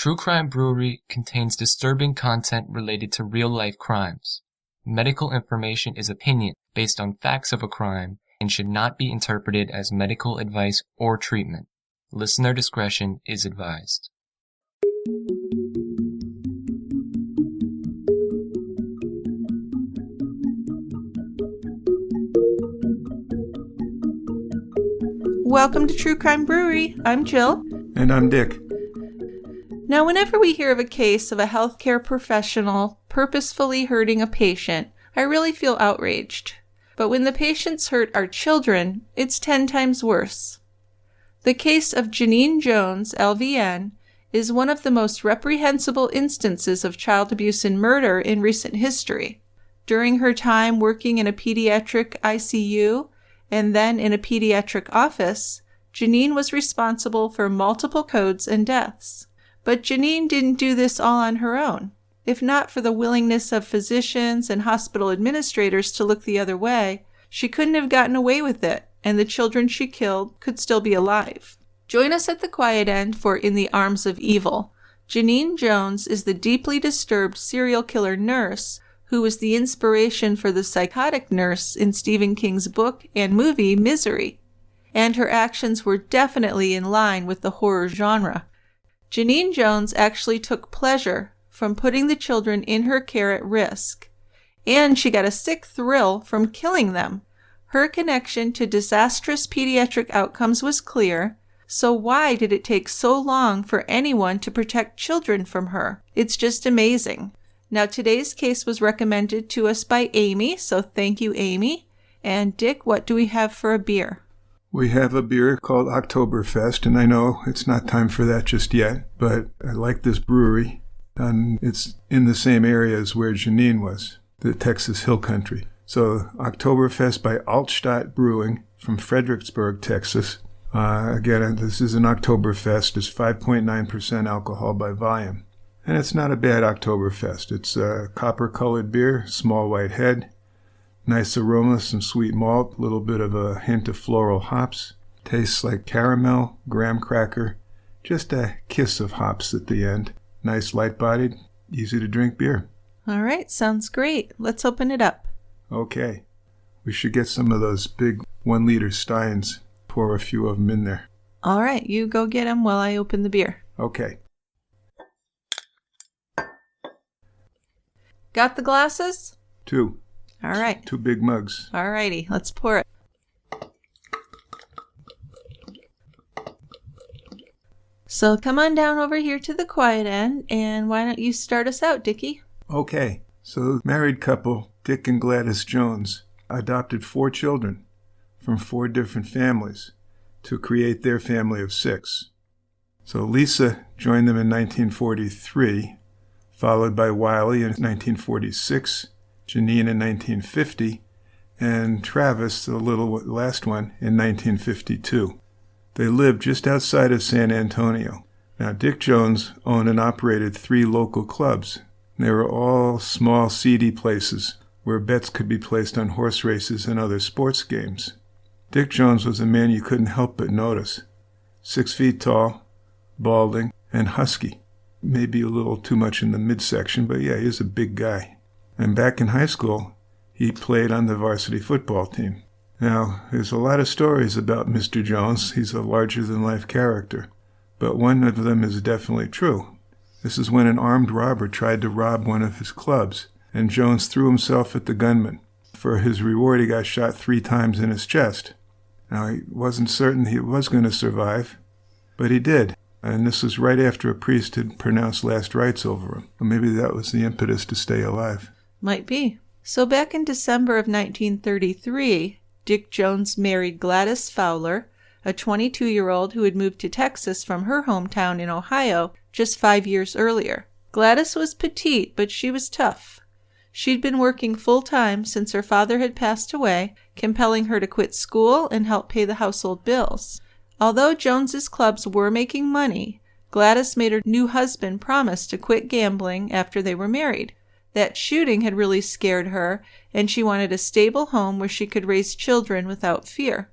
True Crime Brewery contains disturbing content related to real-life crimes. Medical information is opinion based on facts of a crime and should not be interpreted as medical advice or treatment. Listener discretion is advised. Welcome to True Crime Brewery. I'm Jill. And I'm Dick. Now, whenever we hear of a case of a healthcare professional purposefully hurting a patient, I really feel outraged. But when the patients hurt our children, it's 10 times worse. The case of Janine Jones, LVN, is one of the most reprehensible instances of child abuse and murder in recent history. During her time working in a pediatric ICU and then in a pediatric office, Janine was responsible for multiple codes and deaths. But Janine didn't do this all on her own. If not for the willingness of physicians and hospital administrators to look the other way, she couldn't have gotten away with it, and the children she killed could still be alive. Join us at the quiet end for In the Arms of Evil. Janine Jones is the deeply disturbed serial killer nurse who was the inspiration for the psychotic nurse in Stephen King's book and movie Misery, and her actions were definitely in line with the horror genre. Janine Jones actually took pleasure from putting the children in her care at risk, and she got a sick thrill from killing them. Her connection to disastrous pediatric outcomes was clear, so why did it take so long for anyone to protect children from her? It's just amazing. Now, today's case was recommended to us by Amy, so thank you, Amy. And Dick, what do we have for a beer? We have a beer called Oktoberfest, and I know it's not time for that just yet, but I like this brewery, and it's in the same area as where Janine was, the Texas Hill Country. So Oktoberfest by Altstadt Brewing from Fredericksburg, Texas. Again, this is an Oktoberfest. It's 5.9% alcohol by volume. And it's not a bad Oktoberfest. It's a copper-colored beer, small white head. Nice aroma, some sweet malt, a little bit of a hint of floral hops. Tastes like caramel, graham cracker, just a kiss of hops at the end. Nice light-bodied, easy-to-drink beer. All right, sounds great. Let's open it up. Okay. We should get some of those big 1-liter steins. Pour a few of them in there. All right, you go get them while I open the beer. Okay. Got the glasses? 2. All right. 2 big mugs. All righty, let's pour it. So come on down over here to the quiet end, and why don't you start us out, Dickie? Okay. So married couple, Dick and Gladys Jones, adopted 4 children from 4 different families to create their family of 6. So Lisa joined them in 1943, followed by Wiley in 1946, Janine in 1950, and Travis, the last one, in 1952. They lived just outside of San Antonio. Now, Dick Jones owned and operated 3 local clubs. They were all small, seedy places where bets could be placed on horse races and other sports games. Dick Jones was a man you couldn't help but notice. 6 feet tall, balding, and husky. Maybe a little too much in the midsection, but yeah, he's a big guy. And back in high school, he played on the varsity football team. Now, there's a lot of stories about Mr. Jones. He's a larger-than-life character. But one of them is definitely true. This is when an armed robber tried to rob one of his clubs, and Jones threw himself at the gunman. For his reward, he got shot 3 times in his chest. Now, he wasn't certain he was going to survive, but he did. And this was right after a priest had pronounced last rites over him. Or maybe that was the impetus to stay alive. Might be. So back in December of 1933, Dick Jones married Gladys Fowler, a 22-year-old who had moved to Texas from her hometown in Ohio just 5 years earlier. Gladys was petite, but she was tough. She'd been working full-time since her father had passed away, compelling her to quit school and help pay the household bills. Although Jones's clubs were making money, Gladys made her new husband promise to quit gambling after they were married. That shooting had really scared her, and she wanted a stable home where she could raise children without fear.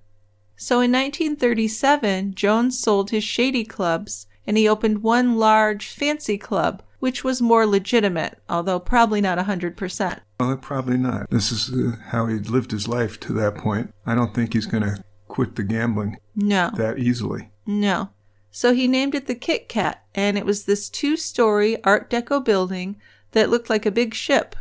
So in 1937, Jones sold his shady clubs and he opened one large, fancy club, which was more legitimate, although probably not 100%. Well, probably not. This is how he'd lived his life to that point. I don't think he's going to quit the gambling that easily. No. So he named it the Kit Kat, and it was this 2-story Art Deco building that looked like a big ship.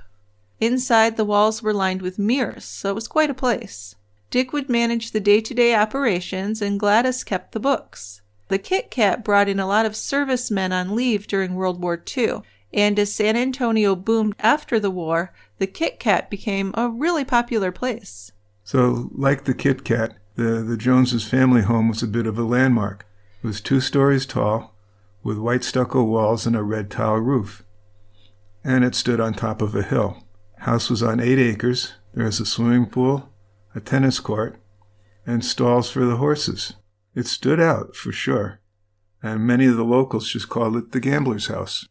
Inside, the walls were lined with mirrors, so it was quite a place. Dick would manage the day-to-day operations, and Gladys kept the books. The Kit Kat brought in a lot of servicemen on leave during World War II, and as San Antonio boomed after the war, the Kit Kat became a really popular place. So, like the Kit Kat, the Joneses' family home was a bit of a landmark. It was 2 stories tall, with white stucco walls and a red tile roof. And it stood on top of a hill. House was on 8 acres. There was a swimming pool, a tennis court, and stalls for the horses. It stood out, for sure. And many of the locals just called it the gambler's house.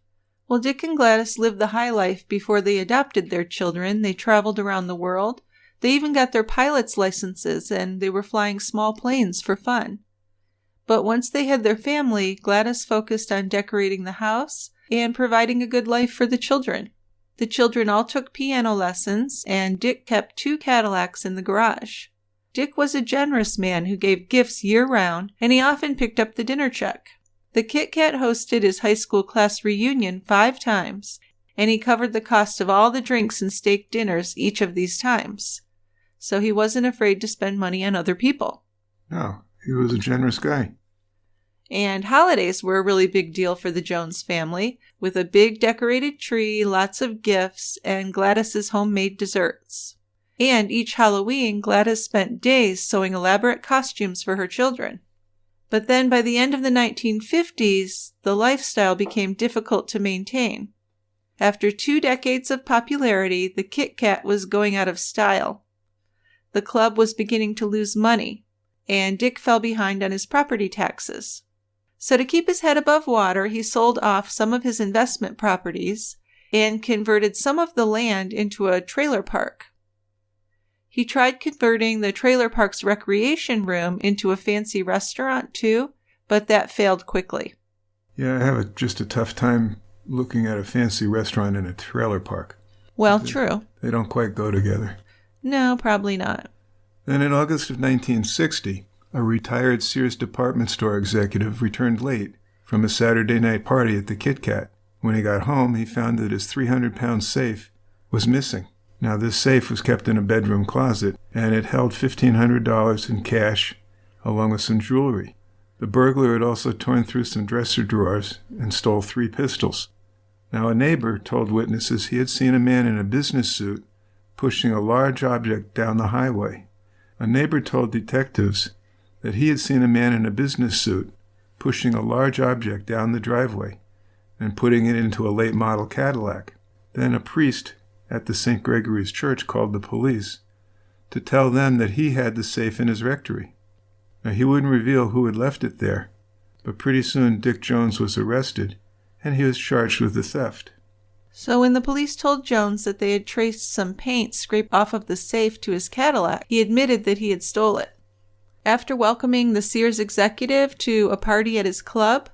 Well, Dick and Gladys lived the high life before they adopted their children. They traveled around the world. They even got their pilot's licenses, and they were flying small planes for fun. But once they had their family, Gladys focused on decorating the house and providing a good life for the children. The children all took piano lessons, and Dick kept 2 Cadillacs in the garage. Dick was a generous man who gave gifts year-round, and he often picked up the dinner check. The Kit Kat hosted his high school class reunion 5 times, and he covered the cost of all the drinks and steak dinners each of these times. So he wasn't afraid to spend money on other people. No, he was a generous guy. And holidays were a really big deal for the Jones family, with a big decorated tree, lots of gifts, and Gladys's homemade desserts. And each Halloween, Gladys spent days sewing elaborate costumes for her children. But then by the end of the 1950s, the lifestyle became difficult to maintain. After 2 decades of popularity, the Kit Kat was going out of style. The club was beginning to lose money, and Dick fell behind on his property taxes. So to keep his head above water, he sold off some of his investment properties and converted some of the land into a trailer park. He tried converting the trailer park's recreation room into a fancy restaurant too, but that failed quickly. Yeah, I have just a tough time looking at a fancy restaurant in a trailer park. Well, true. They don't quite go together. No, probably not. Then in August of 1960, a retired Sears department store executive returned late from a Saturday night party at the Kit Kat. When he got home, he found that his 300-pound safe was missing. Now, this safe was kept in a bedroom closet, and it held $1,500 in cash, along with some jewelry. The burglar had also torn through some dresser drawers and stole 3 pistols. Now, a neighbor told witnesses he had seen a man in a business suit pushing a large object down the highway. A neighbor told detectives that he had seen a man in a business suit pushing a large object down the driveway and putting it into a late-model Cadillac. Then a priest at the St. Gregory's Church called the police to tell them that he had the safe in his rectory. Now, he wouldn't reveal who had left it there, but pretty soon Dick Jones was arrested, and he was charged with the theft. So when the police told Jones that they had traced some paint scraped off of the safe to his Cadillac, he admitted that he had stole it. After welcoming the Sears executive to a party at his club,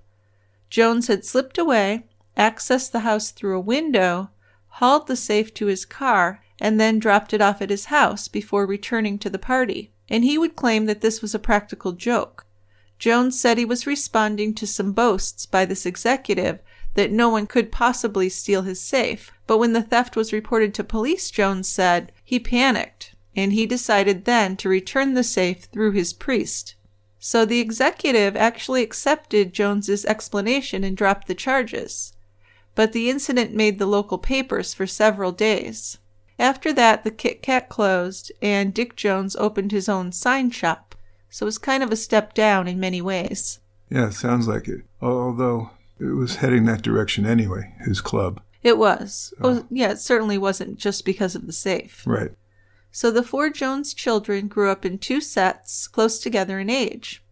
Jones had slipped away, accessed the house through a window, hauled the safe to his car, and then dropped it off at his house before returning to the party. And he would claim that this was a practical joke. Jones said he was responding to some boasts by this executive that no one could possibly steal his safe. But when the theft was reported to police, Jones said he panicked, and he decided then to return the safe through his priest. So the executive actually accepted Jones's explanation and dropped the charges. But the incident made the local papers for several days. After that, the Kit Kat closed, and Dick Jones opened his own sign shop. So it was kind of a step down in many ways. Yeah, it sounds like it. Although it was heading that direction anyway, his club. It was. Well, yeah, it certainly wasn't just because of the safe. Right. So the 4 Jones children grew up in 2 sets, close together in age.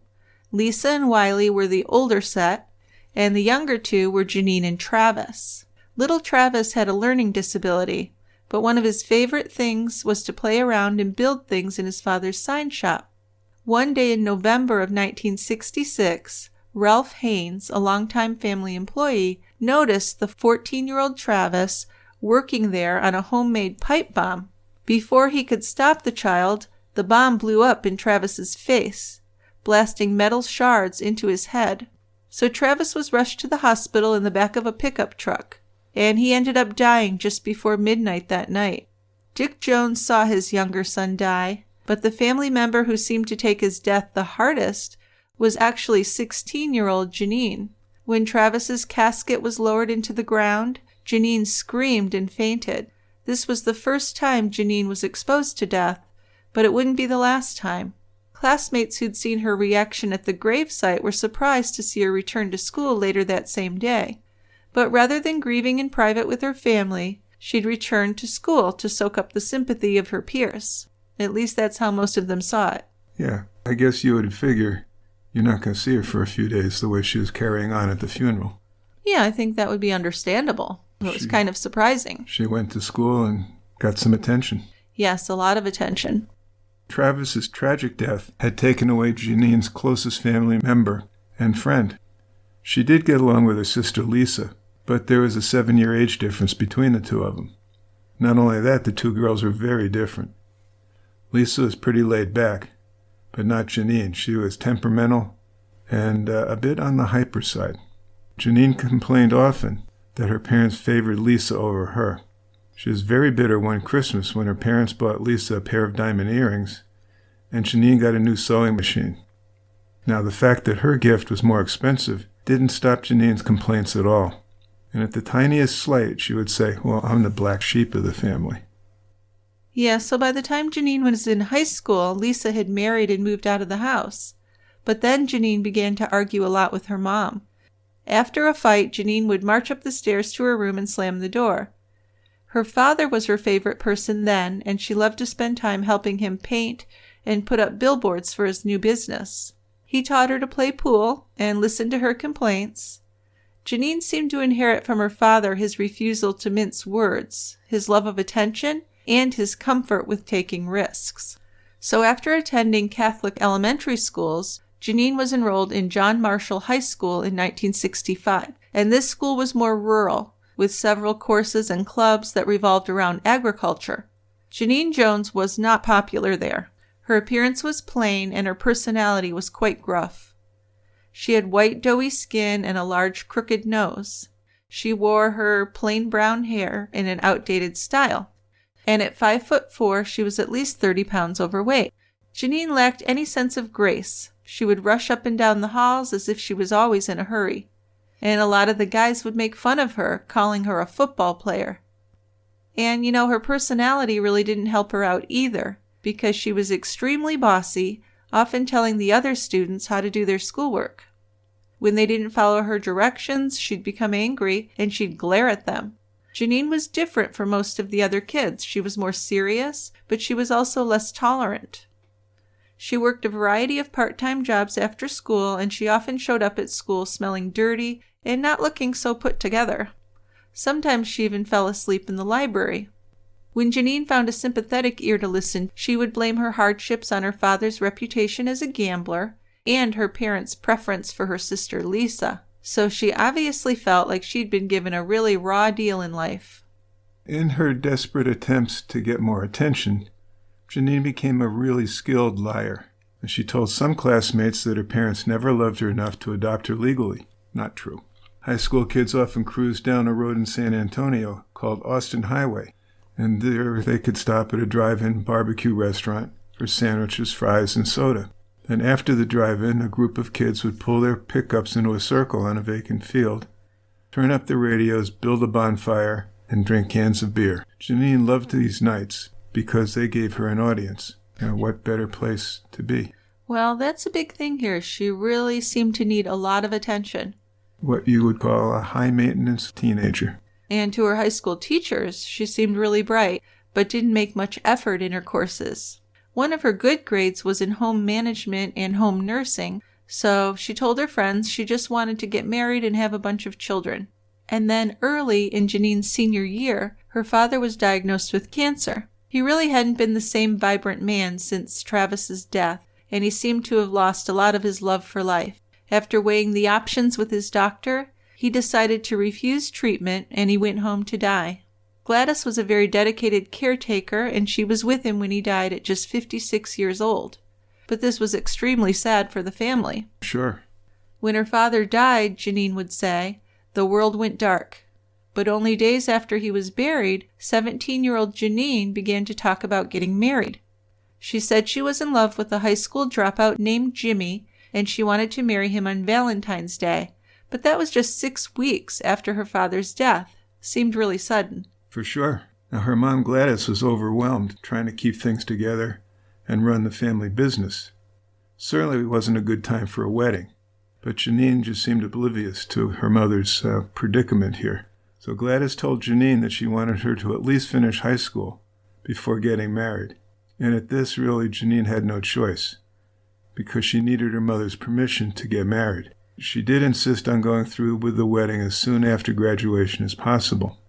Lisa and Wiley were the older set, and the younger 2 were Janine and Travis. Little Travis had a learning disability, but one of his favorite things was to play around and build things in his father's sign shop. One day in November of 1966, Ralph Haynes, a longtime family employee, noticed the 14-year-old Travis working there on a homemade pipe bomb. Before he could stop the child, the bomb blew up in Travis's face, blasting metal shards into his head. So Travis was rushed to the hospital in the back of a pickup truck, and he ended up dying just before midnight that night. Dick Jones saw his younger son die, but the family member who seemed to take his death the hardest was actually 16-year-old Janine. When Travis's casket was lowered into the ground, Janine screamed and fainted. This was the first time Janine was exposed to death, but it wouldn't be the last time. Classmates who'd seen her reaction at the gravesite were surprised to see her return to school later that same day. But rather than grieving in private with her family, she'd returned to school to soak up the sympathy of her peers. At least that's how most of them saw it. Yeah, I guess you would figure you're not going to see her for a few days the way she was carrying on at the funeral. Yeah, I think that would be understandable. It was kind of surprising. She went to school and got some attention. Yes, a lot of attention. Travis's tragic death had taken away Janine's closest family member and friend. She did get along with her sister Lisa, but there was a 7-year age difference between the two of them. Not only that, the two girls were very different. Lisa was pretty laid back, but not Janine. She was temperamental and a bit on the hyper side. Janine complained often that her parents favored Lisa over her. She was very bitter one Christmas when her parents bought Lisa a pair of diamond earrings, and Janine got a new sewing machine. Now, the fact that her gift was more expensive didn't stop Janine's complaints at all. And at the tiniest slight, she would say, "Well, I'm the black sheep of the family." Yeah, so by the time Janine was in high school, Lisa had married and moved out of the house. But then Janine began to argue a lot with her mom. After a fight, Janine would march up the stairs to her room and slam the door. Her father was her favorite person then, and she loved to spend time helping him paint and put up billboards for his new business. He taught her to play pool and listened to her complaints. Janine seemed to inherit from her father his refusal to mince words, his love of attention, and his comfort with taking risks. So after attending Catholic elementary schools, Janine was enrolled in John Marshall High School in 1965, and this school was more rural, with several courses and clubs that revolved around agriculture. Janine Jones was not popular there. Her appearance was plain, and her personality was quite gruff. She had white, doughy skin and a large, crooked nose. She wore her plain brown hair in an outdated style, and at 5'4", she was at least 30 pounds overweight. Janine lacked any sense of grace. She would rush up and down the halls as if she was always in a hurry. And a lot of the guys would make fun of her, calling her a football player. And, her personality really didn't help her out either, because she was extremely bossy, often telling the other students how to do their schoolwork. When they didn't follow her directions, she'd become angry and she'd glare at them. Janine was different from most of the other kids. She was more serious, but she was also less tolerant. She worked a variety of part-time jobs after school, and she often showed up at school smelling dirty and not looking so put together. Sometimes she even fell asleep in the library. When Janine found a sympathetic ear to listen, she would blame her hardships on her father's reputation as a gambler and her parents' preference for her sister Lisa. So she obviously felt like she'd been given a really raw deal in life. In her desperate attempts to get more attention, Janine became a really skilled liar. And she told some classmates that her parents never loved her enough to adopt her legally. Not true. High school kids often cruised down a road in San Antonio called Austin Highway, and there they could stop at a drive-in barbecue restaurant for sandwiches, fries, and soda. Then after the drive-in, a group of kids would pull their pickups into a circle on a vacant field, turn up the radios, build a bonfire, and drink cans of beer. Janine loved these nights because they gave her an audience. And what better place to be? Well, that's a big thing here. She really seemed to need a lot of attention. What you would call a high-maintenance teenager. And to her high school teachers, she seemed really bright, but didn't make much effort in her courses. One of her good grades was in home management and home nursing, so she told her friends she just wanted to get married and have a bunch of children. And then early in Janine's senior year, her father was diagnosed with cancer. He really hadn't been the same vibrant man since Travis's death, and he seemed to have lost a lot of his love for life. After weighing the options with his doctor, he decided to refuse treatment and he went home to die. Gladys was a very dedicated caretaker and she was with him when he died at just 56 years old. But this was extremely sad for the family. Sure. When her father died, Janine would say, the world went dark. But only days after he was buried, 17-year-old Janine began to talk about getting married. She said she was in love with a high school dropout named Jimmy, and she wanted to marry him on Valentine's Day. But that was just 6 weeks after her father's death. Seemed really sudden. For sure. Now, her mom Gladys was overwhelmed trying to keep things together and run the family business. Certainly it wasn't a good time for a wedding, but Janine just seemed oblivious to her mother's predicament here. So Gladys told Janine that she wanted her to at least finish high school before getting married. And at this, really, Janine had no choice, because she needed her mother's permission to get married. She did insist on going through with the wedding as soon after graduation as possible.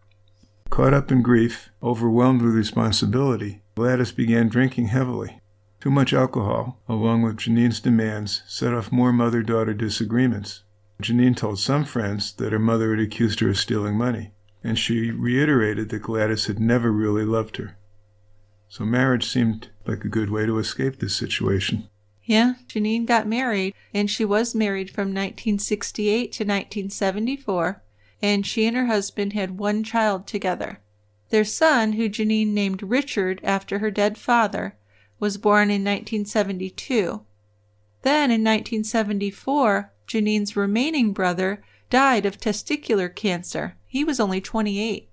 Caught up in grief, overwhelmed with responsibility, Gladys began drinking heavily. Too much alcohol, along with Janine's demands, set off more mother-daughter disagreements. Janine told some friends that her mother had accused her of stealing money, and she reiterated that Gladys had never really loved her. So marriage seemed like a good way to escape this situation. Yeah, Janine got married, and she was married from 1968 to 1974, and she and her husband had one child together. Their son, who Janine named Richard after her dead father, was born in 1972. Then in 1974, Janine's remaining brother died of testicular cancer. He was only 28.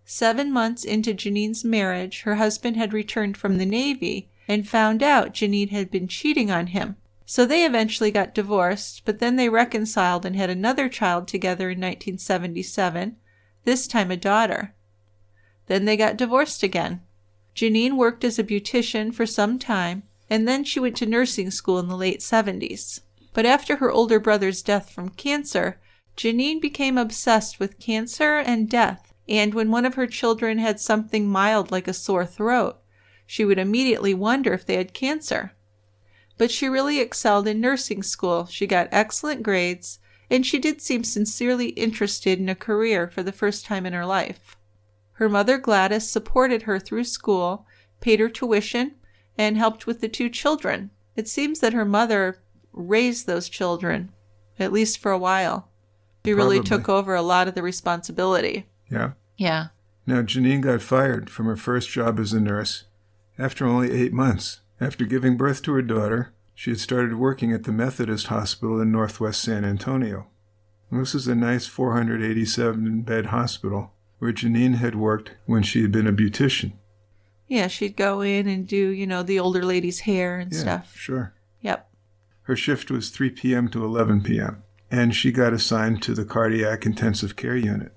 7 months into Janine's marriage, her husband had returned from the Navy and found out Janine had been cheating on him. So they eventually got divorced, but then they reconciled and had another child together in 1977, this time a daughter. Then they got divorced again. Janine worked as a beautician for some time, and then she went to nursing school in the late 70s. But after her older brother's death from cancer, Janine became obsessed with cancer and death. And when one of her children had something mild like a sore throat, she would immediately wonder if they had cancer. But she really excelled in nursing school. She got excellent grades, and she did seem sincerely interested in a career for the first time in her life. Her mother Gladys supported her through school, paid her tuition, and helped with the 2 children. It seems that her mother raised those children, at least for a while. She really took over a lot of the responsibility. Yeah? Yeah. Now, Janine got fired from her first job as a nurse after only 8 months. After giving birth to her daughter, she had started working at the Methodist Hospital in northwest San Antonio. This is a nice 487-bed hospital where Janine had worked when she had been a beautician. Yeah, she'd go in and do, the older lady's hair and stuff. Sure. Yep. Her shift was 3 p.m. to 11 p.m., and she got assigned to the cardiac intensive care unit.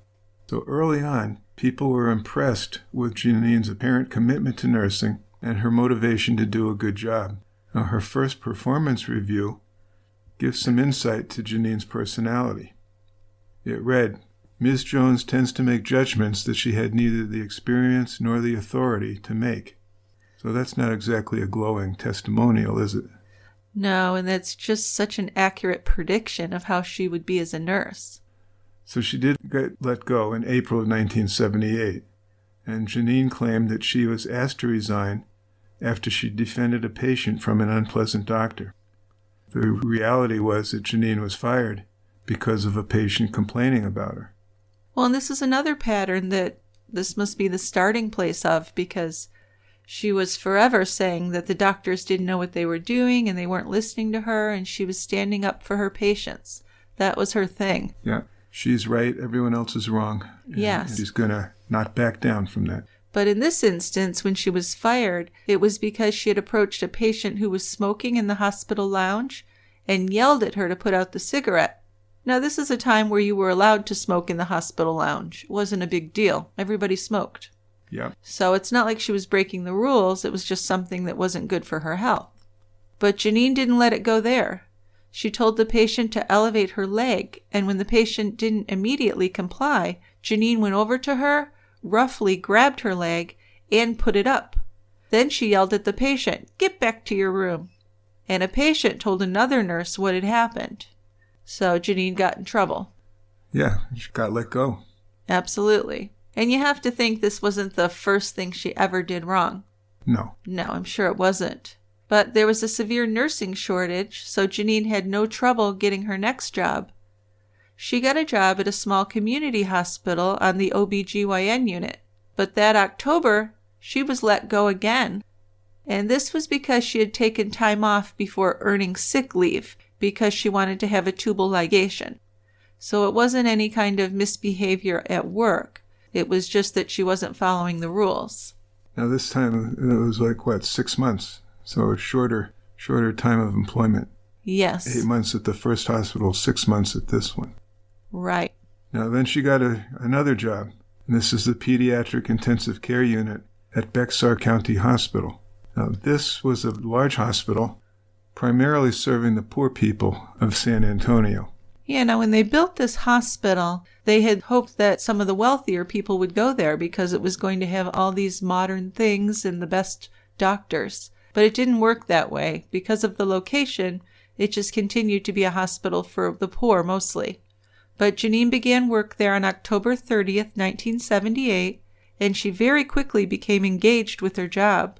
So early on, people were impressed with Janine's apparent commitment to nursing and her motivation to do a good job. Now, her first performance review gives some insight to Janine's personality. It read, Ms. Jones tends to make judgments that she had neither the experience nor the authority to make. So that's not exactly a glowing testimonial, is it? No, and that's just such an accurate prediction of how she would be as a nurse. So she did get let go in April of 1978, and Janine claimed that she was asked to resign after she defended a patient from an unpleasant doctor. The reality was that Janine was fired because of a patient complaining about her. Well, and this is another pattern that this must be the starting place of, because she was forever saying that the doctors didn't know what they were doing and they weren't listening to her, and she was standing up for her patients. That was her thing. Yeah. She's right, everyone else is wrong. Yes. And she's going to not back down from that. But in this instance, when she was fired, it was because she had approached a patient who was smoking in the hospital lounge and yelled at her to put out the cigarette. Now, this is a time where you were allowed to smoke in the hospital lounge. It wasn't a big deal. Everybody smoked. Yeah. So it's not like she was breaking the rules. It was just something that wasn't good for her health. But Janine didn't let it go there. She told the patient to elevate her leg, and when the patient didn't immediately comply, Janine went over to her, roughly grabbed her leg, and put it up. Then she yelled at the patient, "Get back to your room." And a patient told another nurse what had happened. So Janine got in trouble. Yeah, she got let go. Absolutely. And you have to think this wasn't the first thing she ever did wrong. No. No, I'm sure it wasn't. But there was a severe nursing shortage, so Janine had no trouble getting her next job. She got a job at a small community hospital on the OBGYN unit. But that October, she was let go again. And this was because she had taken time off before earning sick leave because she wanted to have a tubal ligation. So it wasn't any kind of misbehavior at work. It was just that she wasn't following the rules. Now this time it was like, 6 months? So a shorter time of employment. Yes. 8 months at the first hospital, 6 months at this one. Right. Now then she got another job. And this is the Pediatric Intensive Care Unit at Bexar County Hospital. Now this was a large hospital, primarily serving the poor people of San Antonio. Yeah, now when they built this hospital, they had hoped that some of the wealthier people would go there because it was going to have all these modern things and the best doctors. But it didn't work that way. Because of the location, it just continued to be a hospital for the poor mostly. But Janine began work there on October 30th, 1978, and she very quickly became engaged with her job.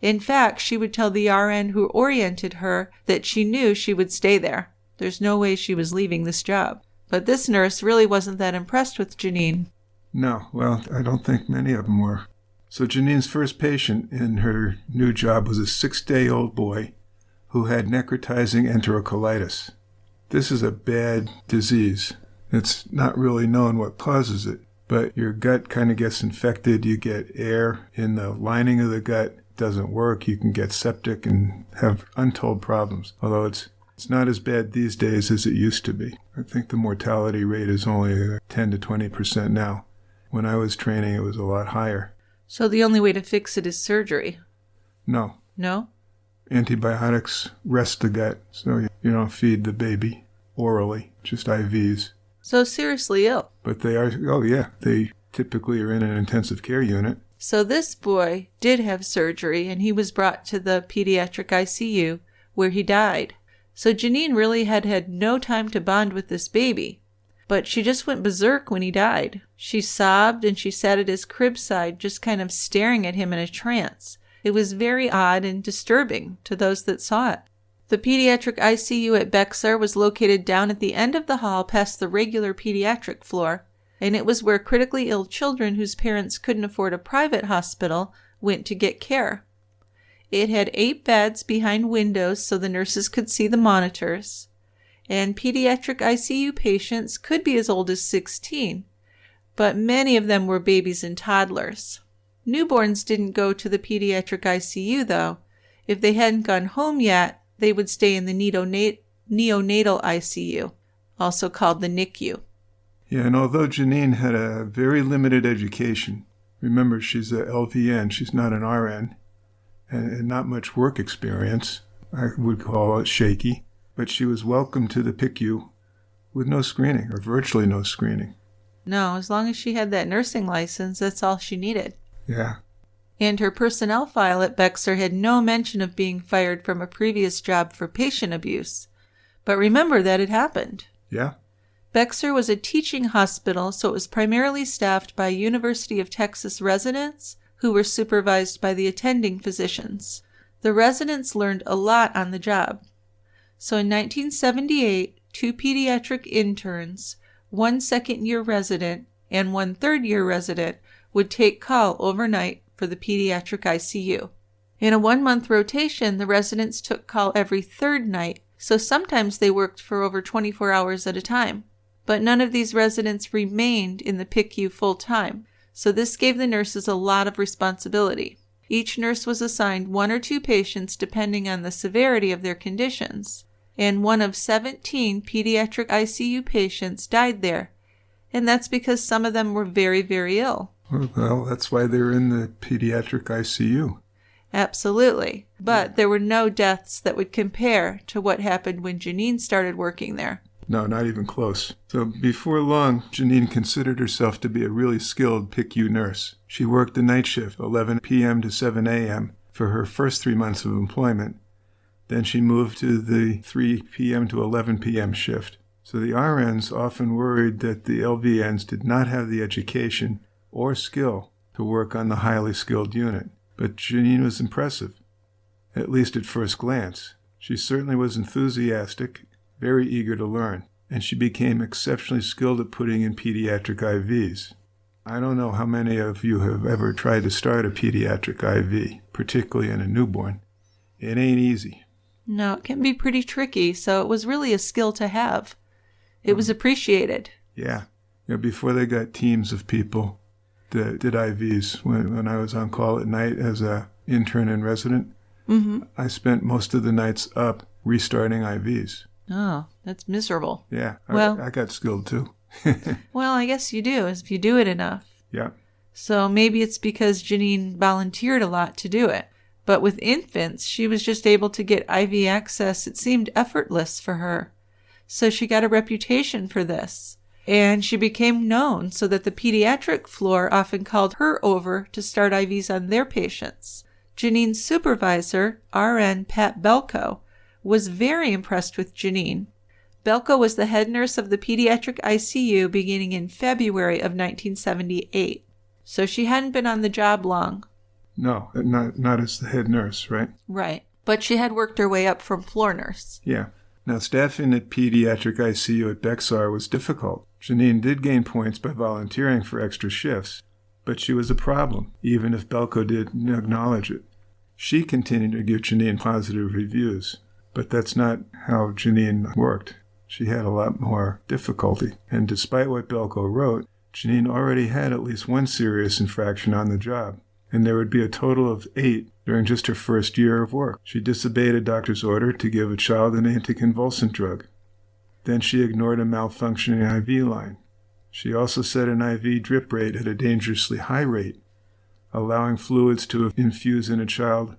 In fact, she would tell the RN who oriented her that she knew she would stay there. There's no way she was leaving this job. But this nurse really wasn't that impressed with Janine. No, well, I don't think many of them were. So Janine's first patient in her new job was a 6-day-old boy who had necrotizing enterocolitis. This is a bad disease. It's not really known what causes it, but your gut kind of gets infected. You get air in the lining of the gut. It doesn't work. You can get septic and have untold problems, although it's not as bad these days as it used to be. I think the mortality rate is only 10 to 20% now. When I was training, it was a lot higher. So the only way to fix it is surgery? No. No? Antibiotics rest the gut, so you don't feed the baby orally, just IVs. So seriously ill. But they typically are in an intensive care unit. So this boy did have surgery, and he was brought to the Pediatric ICU, where he died. So Janine really had no time to bond with this baby. But she just went berserk when he died. She sobbed and she sat at his crib side just kind of staring at him in a trance. It was very odd and disturbing to those that saw it. The Pediatric ICU at Bexar was located down at the end of the hall past the regular pediatric floor, and it was where critically ill children whose parents couldn't afford a private hospital went to get care. It had 8 beds behind windows so the nurses could see the monitors. And pediatric ICU patients could be as old as 16, but many of them were babies and toddlers. Newborns didn't go to the pediatric ICU, though. If they hadn't gone home yet, they would stay in the neonatal ICU, also called the NICU. Yeah, and although Janine had a very limited education, remember she's a LVN, she's not an RN, and not much work experience, I would call it shaky. But she was welcomed to the PICU with no screening, or virtually no screening. No, as long as she had that nursing license, that's all she needed. Yeah. And her personnel file at Bexar had no mention of being fired from a previous job for patient abuse. But remember that it happened. Yeah. Bexar was a teaching hospital, so it was primarily staffed by University of Texas residents who were supervised by the attending physicians. The residents learned a lot on the job. So in 1978, 2 pediatric interns, 1 second-year resident, and 1 third-year resident would take call overnight for the pediatric ICU. In a 1-month rotation, the residents took call every 3rd night, so sometimes they worked for over 24 hours at a time. But none of these residents remained in the PICU full-time, so this gave the nurses a lot of responsibility. Each nurse was assigned 1 or 2 patients depending on the severity of their conditions. And 1 of 17 pediatric ICU patients died there. And that's because some of them were very, very ill. Well, that's why they're in the pediatric ICU. Absolutely. But there were no deaths that would compare to what happened when Janine started working there. No, not even close. So before long, Janine considered herself to be a really skilled PICU nurse. She worked the night shift, 11 p.m. to 7 a.m., for her first 3 months of employment. Then she moved to the 3 p.m. to 11 p.m. shift. So the RNs often worried that the LVNs did not have the education or skill to work on the highly skilled unit. But Janine was impressive, at least at first glance. She certainly was enthusiastic, very eager to learn, and she became exceptionally skilled at putting in pediatric IVs. I don't know how many of you have ever tried to start a pediatric IV, particularly in a newborn. It ain't easy. No, it can be pretty tricky, so it was really a skill to have. It was appreciated. Yeah. Before they got teams of people that did IVs, when I was on call at night as an intern and resident, I spent most of the nights up restarting IVs. Oh, that's miserable. Yeah. Well, I got skilled too. Well, I guess you do, if you do it enough. Yeah. So maybe it's because Janine volunteered a lot to do it. But with infants, she was just able to get IV access. It seemed effortless for her. So she got a reputation for this. And she became known so that the pediatric floor often called her over to start IVs on their patients. Janine's supervisor, RN Pat Belko, was very impressed with Janine. Belko was the head nurse of the Pediatric ICU beginning in February of 1978. So she hadn't been on the job long. No, not as the head nurse, right? Right. But she had worked her way up from floor nurse. Yeah. Now, staffing at Pediatric ICU at Bexar was difficult. Janine did gain points by volunteering for extra shifts, but she was a problem, even if Belko didn't acknowledge it. She continued to give Janine positive reviews, but that's not how Janine worked. She had a lot more difficulty, and despite what Belko wrote, Janine already had at least one serious infraction on the job, and there would be a total of 8 during just her first year of work. She disobeyed a doctor's order to give a child an anticonvulsant drug. Then she ignored a malfunctioning IV line. She also set an IV drip rate at a dangerously high rate, allowing fluids to infuse in a child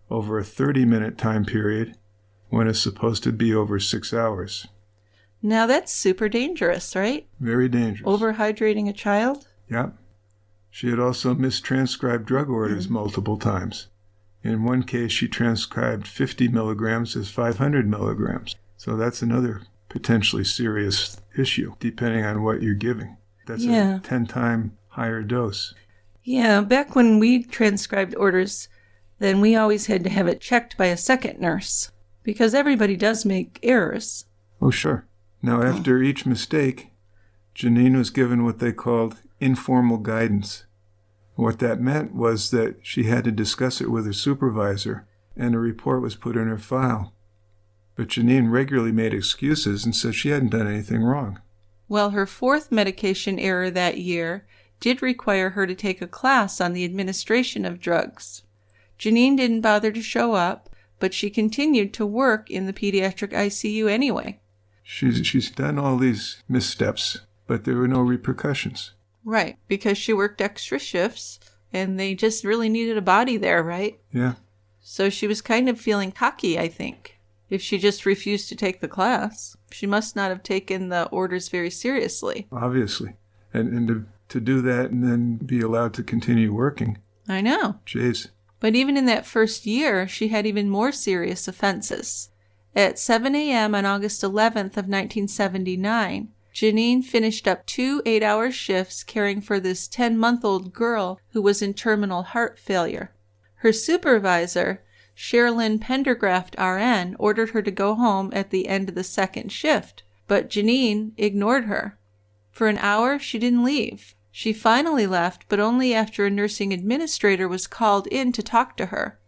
over a 30-minute time period when it's supposed to be over 6 hours. Now that's super dangerous, right? Very dangerous. Overhydrating a child? Yep. She had also mistranscribed drug orders multiple times. In one case, she transcribed 50 milligrams as 500 milligrams. So that's another potentially serious issue, depending on what you're giving. That's a 10-time higher dose. Yeah, back when we transcribed orders, then we always had to have it checked by a second nurse, because everybody does make errors. Oh, sure. Now, after each mistake, Janine was given what they called informal guidance. What that meant was that she had to discuss it with her supervisor, and a report was put in her file. But Janine regularly made excuses and said she hadn't done anything wrong. Well, her 4th medication error that year did require her to take a class on the administration of drugs. Janine didn't bother to show up, but she continued to work in the pediatric ICU anyway. She's done all these missteps, but there were no repercussions. Right, because she worked extra shifts, and they just really needed a body there, right? Yeah. So she was kind of feeling cocky, I think. If she just refused to take the class, she must not have taken the orders very seriously. Obviously. And to do that and then be allowed to continue working. I know. Jeez. But even in that first year, she had even more serious offenses. At 7 a.m. on August 11th of 1979, Janine finished up 2 8-hour shifts caring for this 10-month-old girl who was in terminal heart failure. Her supervisor, Sherilyn Pendergraft RN, ordered her to go home at the end of the second shift, but Janine ignored her. For an hour, she didn't leave. She finally left, but only after a nursing administrator was called in to talk to her.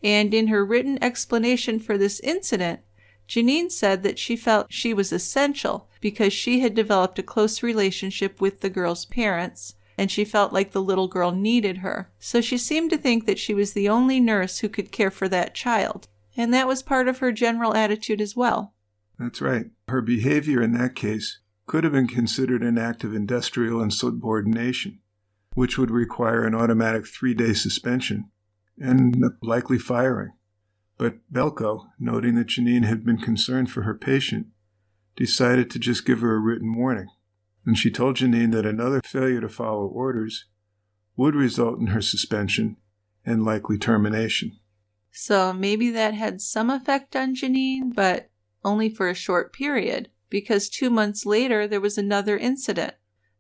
And in her written explanation for this incident, Janine said that she felt she was essential because she had developed a close relationship with the girl's parents, and she felt like the little girl needed her. So she seemed to think that she was the only nurse who could care for that child. And that was part of her general attitude as well. That's right. Her behavior in that case could have been considered an act of industrial insubordination, which would require an automatic 3-day suspension and likely firing. But Belko, noting that Janine had been concerned for her patient, decided to just give her a written warning. And she told Janine that another failure to follow orders would result in her suspension and likely termination. So maybe that had some effect on Janine, but only for a short period, because 2 months later there was another incident.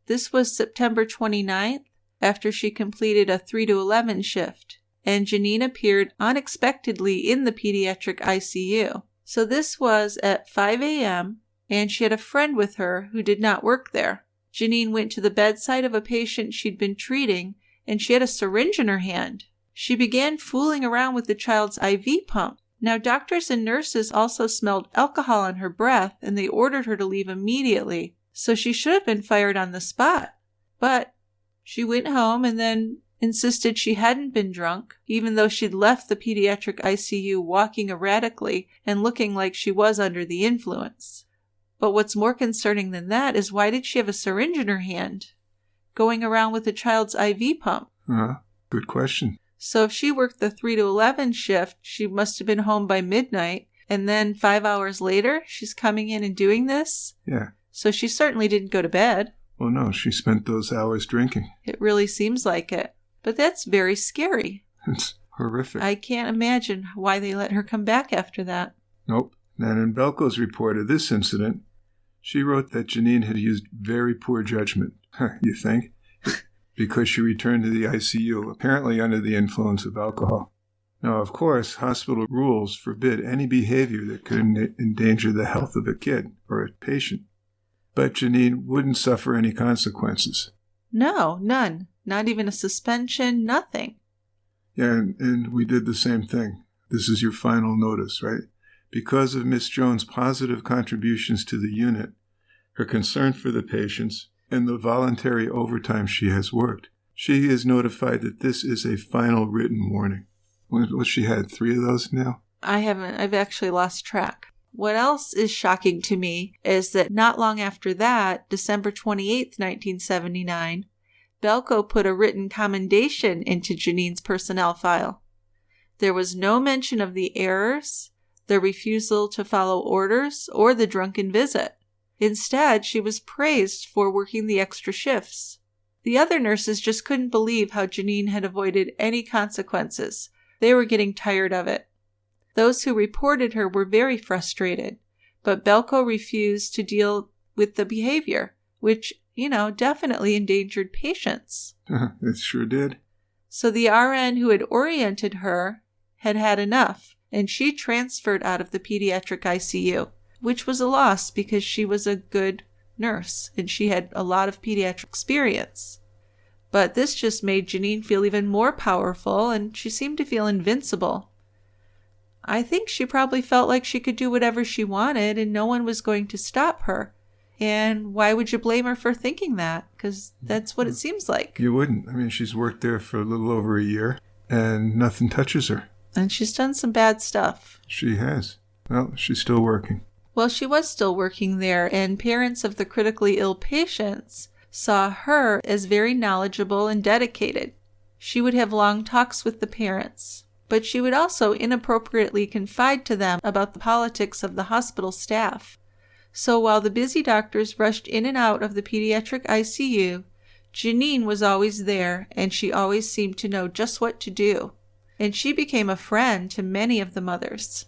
This was September 29th, after she completed a 3 to 11 shift, and Janine appeared unexpectedly in the pediatric ICU. So this was at 5 a.m., and she had a friend with her who did not work there. Janine went to the bedside of a patient she'd been treating, and she had a syringe in her hand. She began fooling around with the child's IV pump. Now, doctors and nurses also smelled alcohol on her breath, and they ordered her to leave immediately, so she should have been fired on the spot. But she went home and then insisted she hadn't been drunk, even though she'd left the pediatric ICU walking erratically and looking like she was under the influence. But what's more concerning than that is, why did she have a syringe in her hand, going around with the child's IV pump? Good question. So if she worked the 3 to 11 shift, she must have been home by midnight, and then 5 hours later, she's coming in and doing this? Yeah. So she certainly didn't go to bed. Well, no, she spent those hours drinking. It really seems like it. But that's very scary. It's horrific. I can't imagine why they let her come back after that. Nope. And in Belko's report of this incident, she wrote that Janine had used very poor judgment. You think? Because she returned to the ICU, apparently under the influence of alcohol. Now, of course, hospital rules forbid any behavior that could endanger the health of a kid or a patient. But Janine wouldn't suffer any consequences. No, none. Not even a suspension, nothing. Yeah, and we did the same thing. This is your final notice, right? Because of Miss Jones' positive contributions to the unit, her concern for the patients, and the voluntary overtime she has worked, she is notified that this is a final written warning. What she had, 3 of those now? I haven't. I've actually lost track. What else is shocking to me is that not long after that, December 28th, 1979, Belko put a written commendation into Janine's personnel file. There was no mention of the errors, the refusal to follow orders, or the drunken visit. Instead, she was praised for working the extra shifts. The other nurses just couldn't believe how Janine had avoided any consequences. They were getting tired of it. Those who reported her were very frustrated, but Belko refused to deal with the behavior, which, definitely endangered patients. It sure did. So the RN who had oriented her had had enough, and she transferred out of the pediatric ICU, which was a loss because she was a good nurse and she had a lot of pediatric experience. But this just made Janine feel even more powerful, and she seemed to feel invincible. I think she probably felt like she could do whatever she wanted and no one was going to stop her. And why would you blame her for thinking that? Because that's what it seems like. You wouldn't. I mean, she's worked there for a little over a year, and nothing touches her. And she's done some bad stuff. She has. Well, she's still working. Well, she was still working there, and parents of the critically ill patients saw her as very knowledgeable and dedicated. She would have long talks with the parents, but she would also inappropriately confide to them about the politics of the hospital staff. So while the busy doctors rushed in and out of the pediatric ICU, Janine was always there, and she always seemed to know just what to do. And she became a friend to many of the mothers.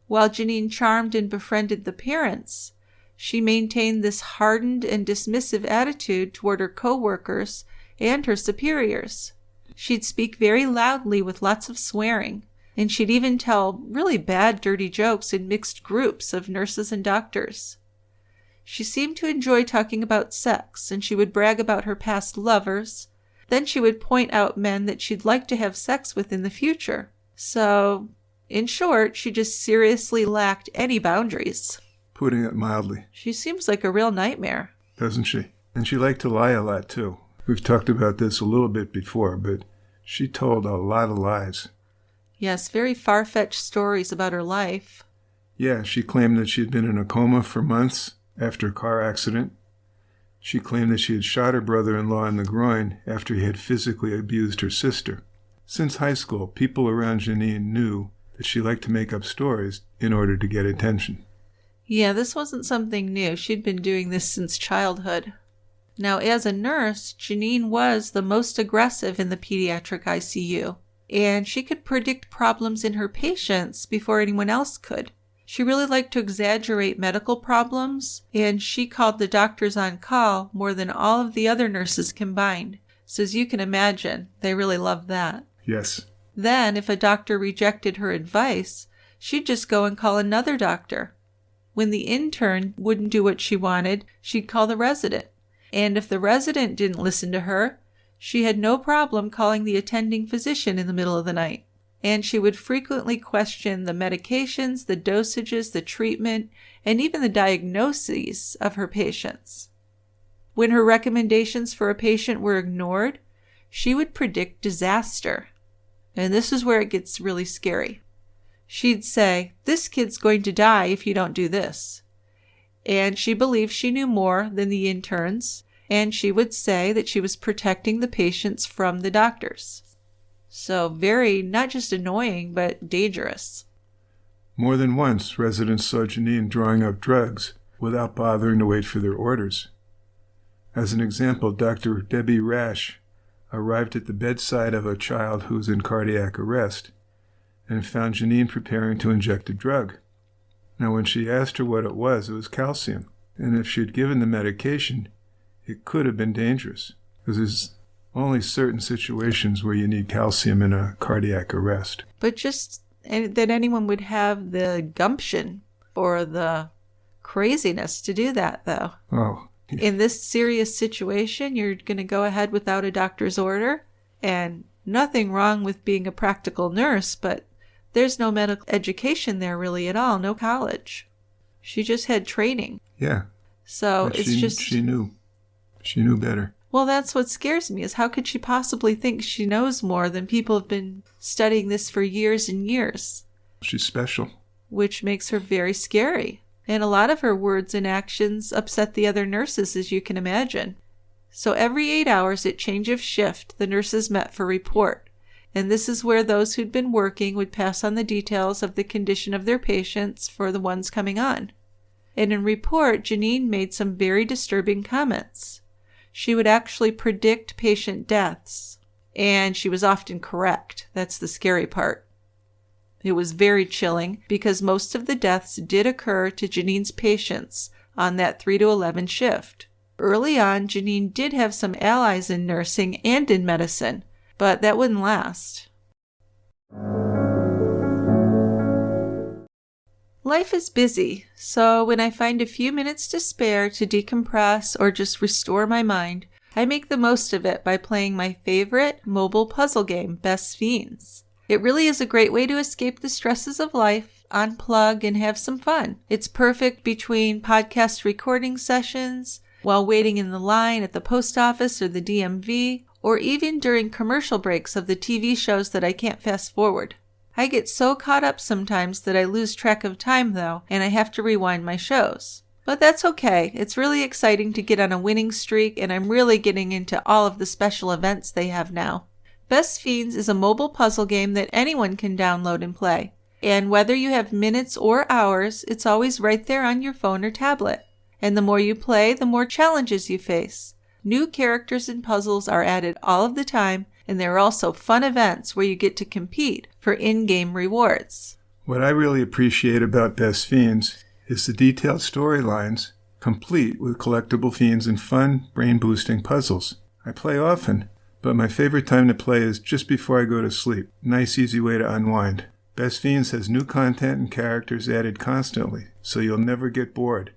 While Janine charmed and befriended the parents, she maintained this hardened and dismissive attitude toward her co-workers and her superiors. She'd speak very loudly with lots of swearing, and she'd even tell really bad, dirty jokes in mixed groups of nurses and doctors. She seemed to enjoy talking about sex, and she would brag about her past lovers. Then she would point out men that she'd like to have sex with in the future. So, in short, she just seriously lacked any boundaries. Putting it mildly. She seems like a real nightmare. Doesn't she? And she liked to lie a lot, too. We've talked about this a little bit before, but she told a lot of lies. Yes, very far-fetched stories about her life. Yeah, she claimed that she had been in a coma for months after a car accident. She claimed that she had shot her brother-in-law in the groin after he had physically abused her sister. Since high school, people around Janine knew that she liked to make up stories in order to get attention. Yeah, this wasn't something new. She'd been doing this since childhood. Now, as a nurse, Janine was the most aggressive in the pediatric ICU, and she could predict problems in her patients before anyone else could. She really liked to exaggerate medical problems, and she called the doctors on call more than all of the other nurses combined. So as you can imagine, they really loved that. Yes. Then, if a doctor rejected her advice, she'd just go and call another doctor. When the intern wouldn't do what she wanted, she'd call the resident. And if the resident didn't listen to her, she had no problem calling the attending physician in the middle of the night. And she would frequently question the medications, the dosages, the treatment, and even the diagnoses of her patients. When her recommendations for a patient were ignored, she would predict disaster. And this is where it gets really scary. She'd say, "This kid's going to die if you don't do this." And she believed she knew more than the interns, and she would say that she was protecting the patients from the doctors. So very, not just annoying, but dangerous. More than once, residents saw Janine drawing up drugs without bothering to wait for their orders. As an example, Dr. Debbie Rash arrived at the bedside of a child who was in cardiac arrest and found Janine preparing to inject a drug. Now, when she asked her what it was calcium. And if she had given the medication, it could have been dangerous, because there's only certain situations where you need calcium in a cardiac arrest. But just that anyone would have the gumption or the craziness to do that, though. Oh. In this serious situation, you're going to go ahead without a doctor's order, and nothing wrong with being a practical nurse, but there's no medical education there really at all, no college. She just had training. Yeah. So but it's she knew. She knew better. Well, that's what scares me, is how could she possibly think she knows more than people have been studying this for years and years? She's special. Which makes her very scary. And a lot of her words and actions upset the other nurses, as you can imagine. So every 8 hours at change of shift, the nurses met for report. And this is where those who'd been working would pass on the details of the condition of their patients for the ones coming on. And in report, Janine made some very disturbing comments. She would actually predict patient deaths. And she was often correct. That's the scary part. It was very chilling because most of the deaths did occur to Janine's patients on that 3 to 11 shift. Early on, Janine did have some allies in nursing and in medicine, but that wouldn't last. Life is busy, so when I find a few minutes to spare to decompress or just restore my mind, I make the most of it by playing my favorite mobile puzzle game, Best Fiends. It really is a great way to escape the stresses of life, unplug, and have some fun. It's perfect between podcast recording sessions, while waiting in the line at the post office or the DMV, or even during commercial breaks of the TV shows that I can't fast forward. I get so caught up sometimes that I lose track of time, though, and I have to rewind my shows. But that's okay. It's really exciting to get on a winning streak, and I'm really getting into all of the special events they have now. Best Fiends is a mobile puzzle game that anyone can download and play. And whether you have minutes or hours, it's always right there on your phone or tablet. And the more you play, the more challenges you face. New characters and puzzles are added all of the time, and there are also fun events where you get to compete for in-game rewards. What I really appreciate about Best Fiends is the detailed storylines, complete with collectible fiends and fun, brain-boosting puzzles. I play often, but my favorite time to play is just before I go to sleep. Nice, easy way to unwind. Best Fiends has new content and characters added constantly, so you'll never get bored.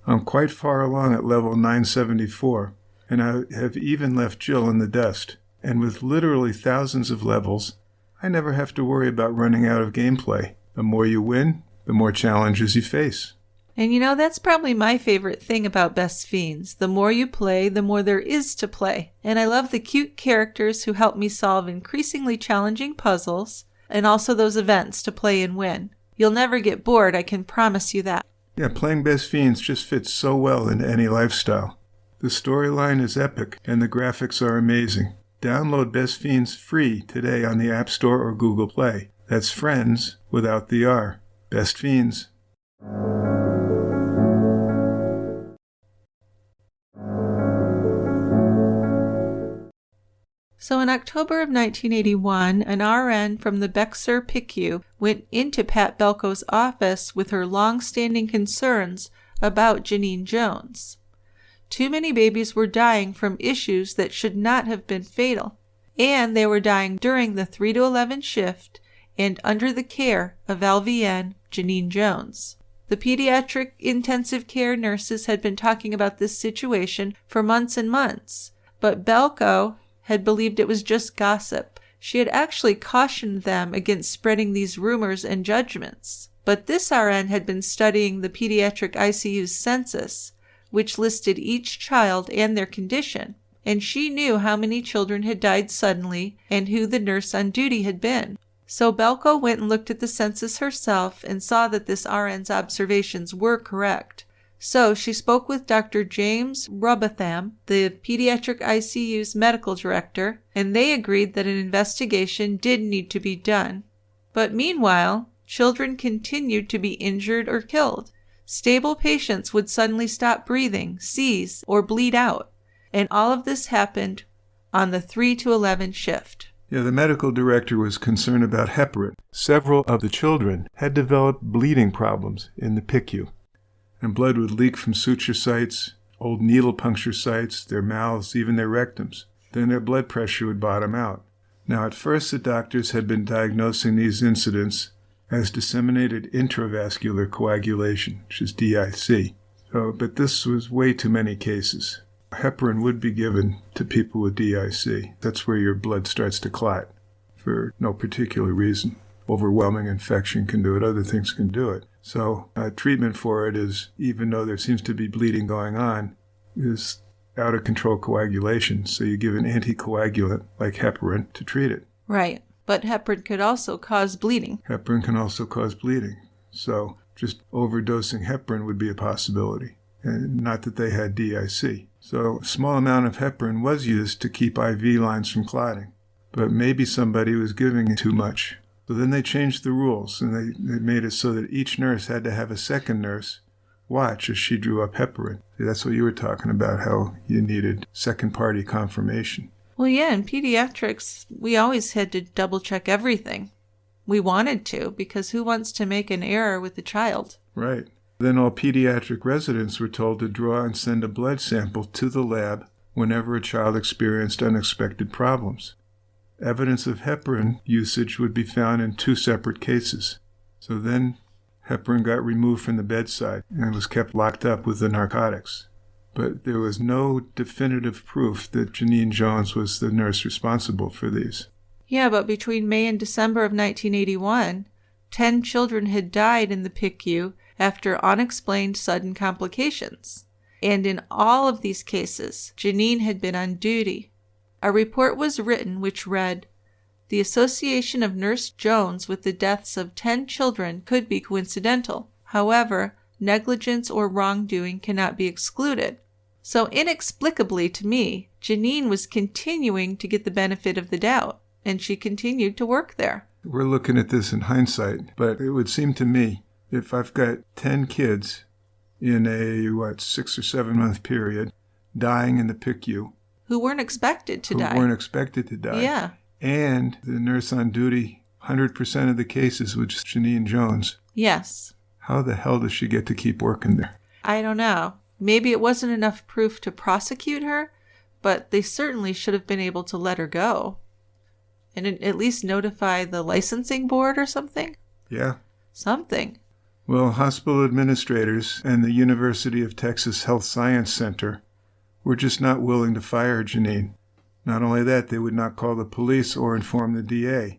I'm quite far along at level 974, and I have even left Jill in the dust. And with literally thousands of levels, I never have to worry about running out of gameplay. The more you win, the more challenges you face. And you know, that's probably my favorite thing about Best Fiends. The more you play, the more there is to play. And I love the cute characters who help me solve increasingly challenging puzzles, and also those events to play and win. You'll never get bored, I can promise you that. Yeah, playing Best Fiends just fits so well into any lifestyle. The storyline is epic, and the graphics are amazing. Download Best Fiends free today on the App Store or Google Play. That's friends without the R. Best Fiends. So in October of 1981, an RN from the Bexar PICU went into Pat Belko's office with her long-standing concerns about Janine Jones. Too many babies were dying from issues that should not have been fatal, and they were dying during the 3 to 11 shift and under the care of LVN Janine Jones. The pediatric intensive care nurses had been talking about this situation for months and months, but Belko had believed it was just gossip. She had actually cautioned them against spreading these rumors and judgments. But this RN had been studying the pediatric ICU's census, which listed each child and their condition, and she knew how many children had died suddenly and who the nurse on duty had been. So Belko went and looked at the census herself and saw that this RN's observations were correct. So she spoke with Dr. James Robotham, the Pediatric ICU's medical director, and they agreed that an investigation did need to be done. But meanwhile, children continued to be injured or killed. Stable patients would suddenly stop breathing, seize, or bleed out. And all of this happened on the 3 to 11 shift. Yeah, the medical director was concerned about heparin. Several of the children had developed bleeding problems in the PICU, and blood would leak from suture sites, old needle puncture sites, their mouths, even their rectums. Then their blood pressure would bottom out. Now, at first, the doctors had been diagnosing these incidents as disseminated intravascular coagulation, which is DIC. But this was way too many cases. Heparin would be given to people with DIC. That's where your blood starts to clot for no particular reason. Overwhelming infection can do it. Other things can do it. So treatment for it is, even though there seems to be bleeding going on, is out-of-control coagulation. So you give an anticoagulant like heparin to treat it. Right. But heparin could also cause bleeding. Heparin can also cause bleeding. So just overdosing heparin would be a possibility. And not that they had DIC. So a small amount of heparin was used to keep IV lines from clotting. But maybe somebody was giving too much. So then they changed the rules, and they made it so that each nurse had to have a second nurse watch as she drew up heparin. See, that's what you were talking about, how you needed second-party confirmation. Well, yeah, in pediatrics, we always had to double-check everything. We wanted to, because who wants to make an error with the child? Right. Then all pediatric residents were told to draw and send a blood sample to the lab whenever a child experienced unexpected problems. Evidence of heparin usage would be found in 2 separate cases. So then heparin got removed from the bedside and was kept locked up with the narcotics. But there was no definitive proof that Janine Jones was the nurse responsible for these. Yeah, but between May and December of 1981, 10 children had died in the PICU after unexplained sudden complications. And in all of these cases, Janine had been on duty. A report was written which read, "The association of Nurse Jones with the deaths of 10 children could be coincidental. However, negligence or wrongdoing cannot be excluded." So inexplicably to me, Janine was continuing to get the benefit of the doubt, and she continued to work there. We're looking at this in hindsight, but it would seem to me, if I've got 10 kids in a, 6 or 7 month period dying in the PICU, who weren't expected to die. Yeah. And the nurse on duty, 100% of the cases was Janine Jones. Yes. How the hell does she get to keep working there? I don't know. Maybe it wasn't enough proof to prosecute her, but they certainly should have been able to let her go. And at least notify the licensing board or something? Yeah. Something. Well, hospital administrators and the University of Texas Health Science Center were just not willing to fire Janine. Not only that, they would not call the police or inform the DA,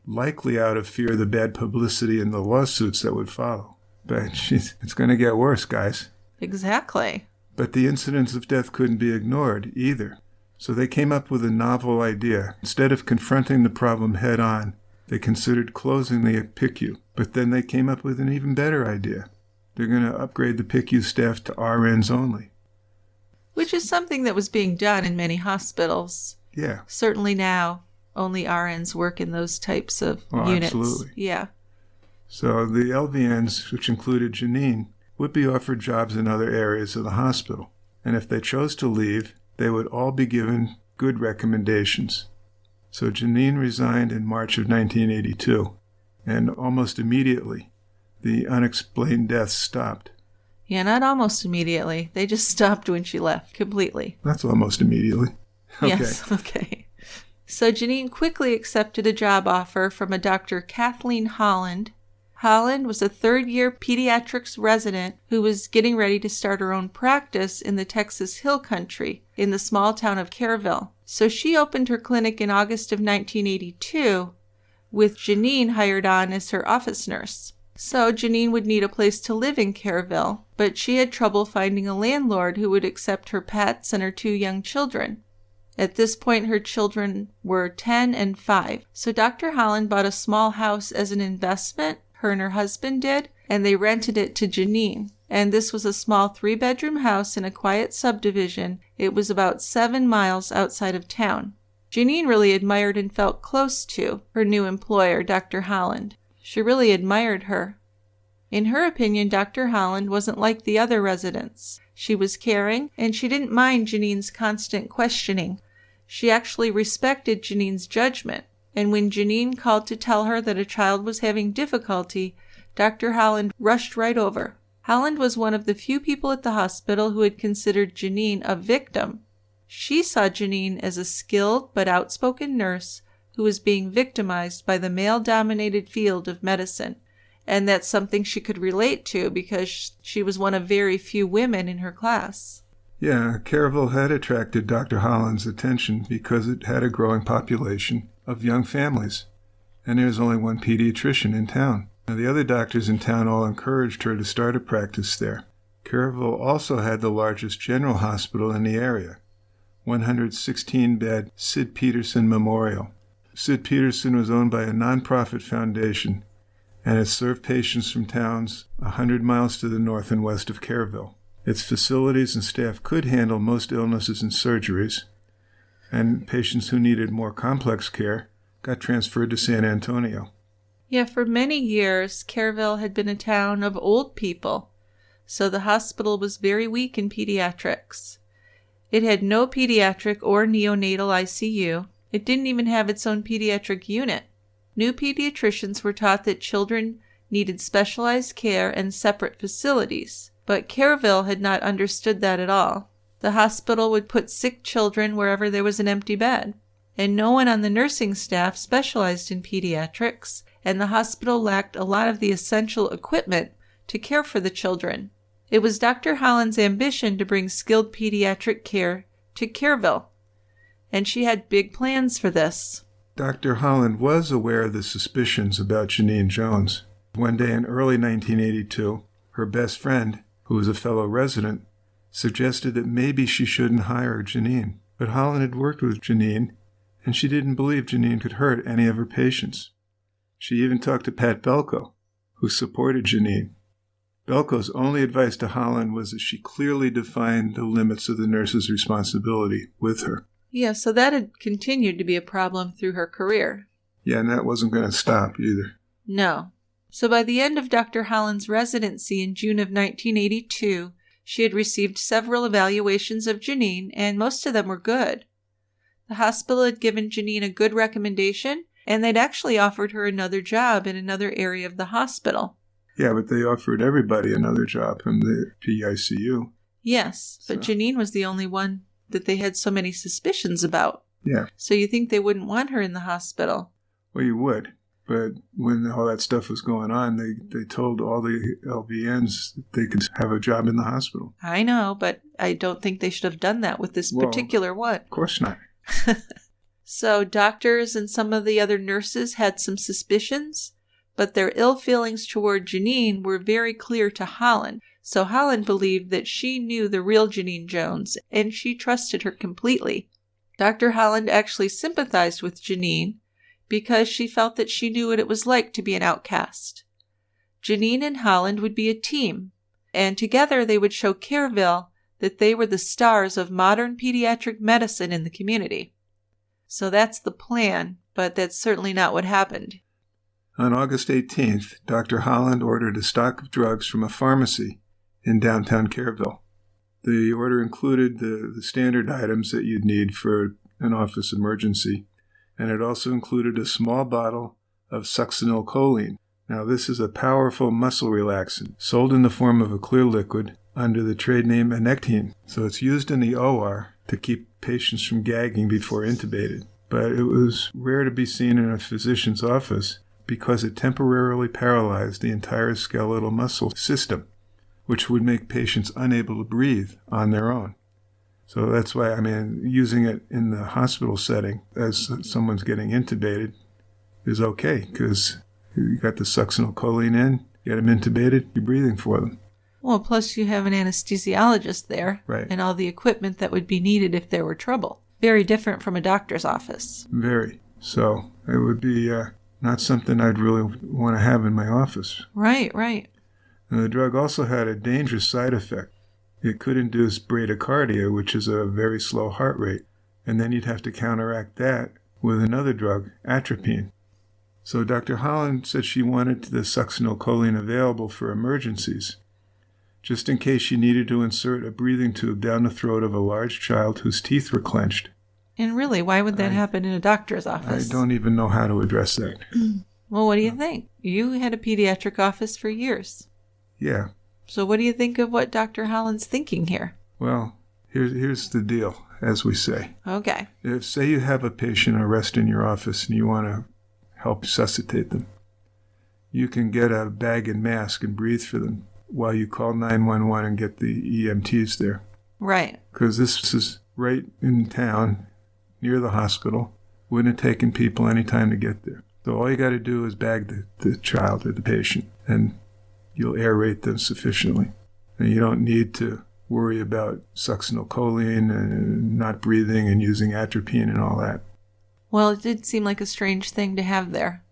likely out of fear of the bad publicity and the lawsuits that would follow. But it's going to get worse, guys. Exactly. But the incidents of death couldn't be ignored either. So they came up with a novel idea. Instead of confronting the problem head on, they considered closing the PICU. But then they came up with an even better idea. They're going to upgrade the PICU staff to RNs only. Which is something that was being done in many hospitals. Yeah. Certainly now, only RNs work in those types of units. Absolutely. Yeah. So the LVNs, which included Janine, would be offered jobs in other areas of the hospital. And if they chose to leave, they would all be given good recommendations. So Janine resigned in March of 1982, and almost immediately, the unexplained deaths stopped. Yeah, not almost immediately. They just stopped when she left completely. That's almost immediately. Okay. Yes, okay. So Janine quickly accepted a job offer from a Dr. Kathleen Holland. Holland was a third-year pediatrics resident who was getting ready to start her own practice in the Texas Hill Country in the small town of Kerrville. So she opened her clinic in August of 1982 with Janine hired on as her office nurse. So Janine would need a place to live in Kerrville, but she had trouble finding a landlord who would accept her pets and her 2 young children. At this point, her children were 10 and 5. So Dr. Holland bought a small house as an investment, her and her husband did, and they rented it to Janine. And this was a small 3-bedroom house in a quiet subdivision. It was about 7 miles outside of town. Janine really admired and felt close to her new employer, Dr. Holland. She really admired her. In her opinion, Dr. Holland wasn't like the other residents. She was caring, and she didn't mind Janine's constant questioning. She actually respected Janine's judgment, and when Janine called to tell her that a child was having difficulty, Dr. Holland rushed right over. Holland was one of the few people at the hospital who had considered Janine a victim. She saw Janine as a skilled but outspoken nurse who was being victimized by the male-dominated field of medicine. And that's something she could relate to because she was one of very few women in her class. Yeah, Kerrville had attracted Dr. Holland's attention because it had a growing population of young families, and there was only one pediatrician in town. Now, the other doctors in town all encouraged her to start a practice there. Kerrville also had the largest general hospital in the area, 116-bed Sid Peterson Memorial. Sid Peterson was owned by a nonprofit foundation, and it served patients from towns 100 miles to the north and west of Kerrville. Its facilities and staff could handle most illnesses and surgeries, and patients who needed more complex care got transferred to San Antonio. Yeah, for many years, Kerrville had been a town of old people, so the hospital was very weak in pediatrics. It had no pediatric or neonatal ICU. It didn't even have its own pediatric unit. New pediatricians were taught that children needed specialized care and separate facilities, but Kerrville had not understood that at all. The hospital would put sick children wherever there was an empty bed, and no one on the nursing staff specialized in pediatrics, and the hospital lacked a lot of the essential equipment to care for the children. It was Dr. Holland's ambition to bring skilled pediatric care to Kerrville, and she had big plans for this. Dr. Holland was aware of the suspicions about Janine Jones. One day in early 1982, her best friend, who was a fellow resident, suggested that maybe she shouldn't hire Janine. But Holland had worked with Janine, and she didn't believe Janine could hurt any of her patients. She even talked to Pat Belko, who supported Janine. Belko's only advice to Holland was that she clearly defined the limits of the nurse's responsibility with her. Yeah, so that had continued to be a problem through her career. Yeah, and that wasn't going to stop either. No. So by the end of Dr. Holland's residency in June of 1982, she had received several evaluations of Janine, and most of them were good. The hospital had given Janine a good recommendation, and they'd actually offered her another job in another area of the hospital. Yeah, but they offered everybody another job in the PICU. Yes, but Janine was the only one that they had so many suspicions about. Yeah. So you think they wouldn't want her in the hospital? Well, you would. But when all that stuff was going on, they told all the LVNs that they could have a job in the hospital. I know, but I don't think they should have done that with this particular one. Of course not. So doctors and some of the other nurses had some suspicions, but their ill feelings toward Janine were very clear to Holland. So Holland believed that she knew the real Janine Jones, and she trusted her completely. Dr. Holland actually sympathized with Janine because she felt that she knew what it was like to be an outcast. Janine and Holland would be a team, and together they would show Kerrville that they were the stars of modern pediatric medicine in the community. So that's the plan, but that's certainly not what happened. On August 18th, Dr. Holland ordered a stock of drugs from a pharmacy in downtown Kerrville. The order included the standard items that you'd need for an office emergency, and it also included a small bottle of succinylcholine. Now, this is a powerful muscle relaxant, sold in the form of a clear liquid under the trade name Anectine. So it's used in the OR to keep patients from gagging before intubated. But it was rare to be seen in a physician's office because it temporarily paralyzed the entire skeletal muscle system, which would make patients unable to breathe on their own. So that's why, using it in the hospital setting as someone's getting intubated is okay, because you got the succinylcholine in, you got them intubated, you're breathing for them. Well, plus you have an anesthesiologist there, right, and all the equipment that would be needed if there were trouble. Very different from a doctor's office. Very. So it would be not something I'd really want to have in my office. Right. And the drug also had a dangerous side effect. It could induce bradycardia, which is a very slow heart rate, and then you'd have to counteract that with another drug, atropine. So Dr. Holland said she wanted the succinylcholine available for emergencies, just in case she needed to insert a breathing tube down the throat of a large child whose teeth were clenched. And really, why would that happen in a doctor's office? I don't even know how to address that. Well, what do you think? You had a pediatric office for years. Yeah. So what do you think of what Dr. Holland's thinking here? Well, here's the deal, as we say. Okay. If, say you have a patient arrest in your office and you want to help resuscitate them, you can get a bag and mask and breathe for them while you call 911 and get the EMTs there. Right. Because this is right in town, near the hospital. Wouldn't have taken people any time to get there. So all you got to do is bag the child or the patient, and you'll aerate them sufficiently. And you don't need to worry about succinylcholine and not breathing and using atropine and all that. Well, it did seem like a strange thing to have there.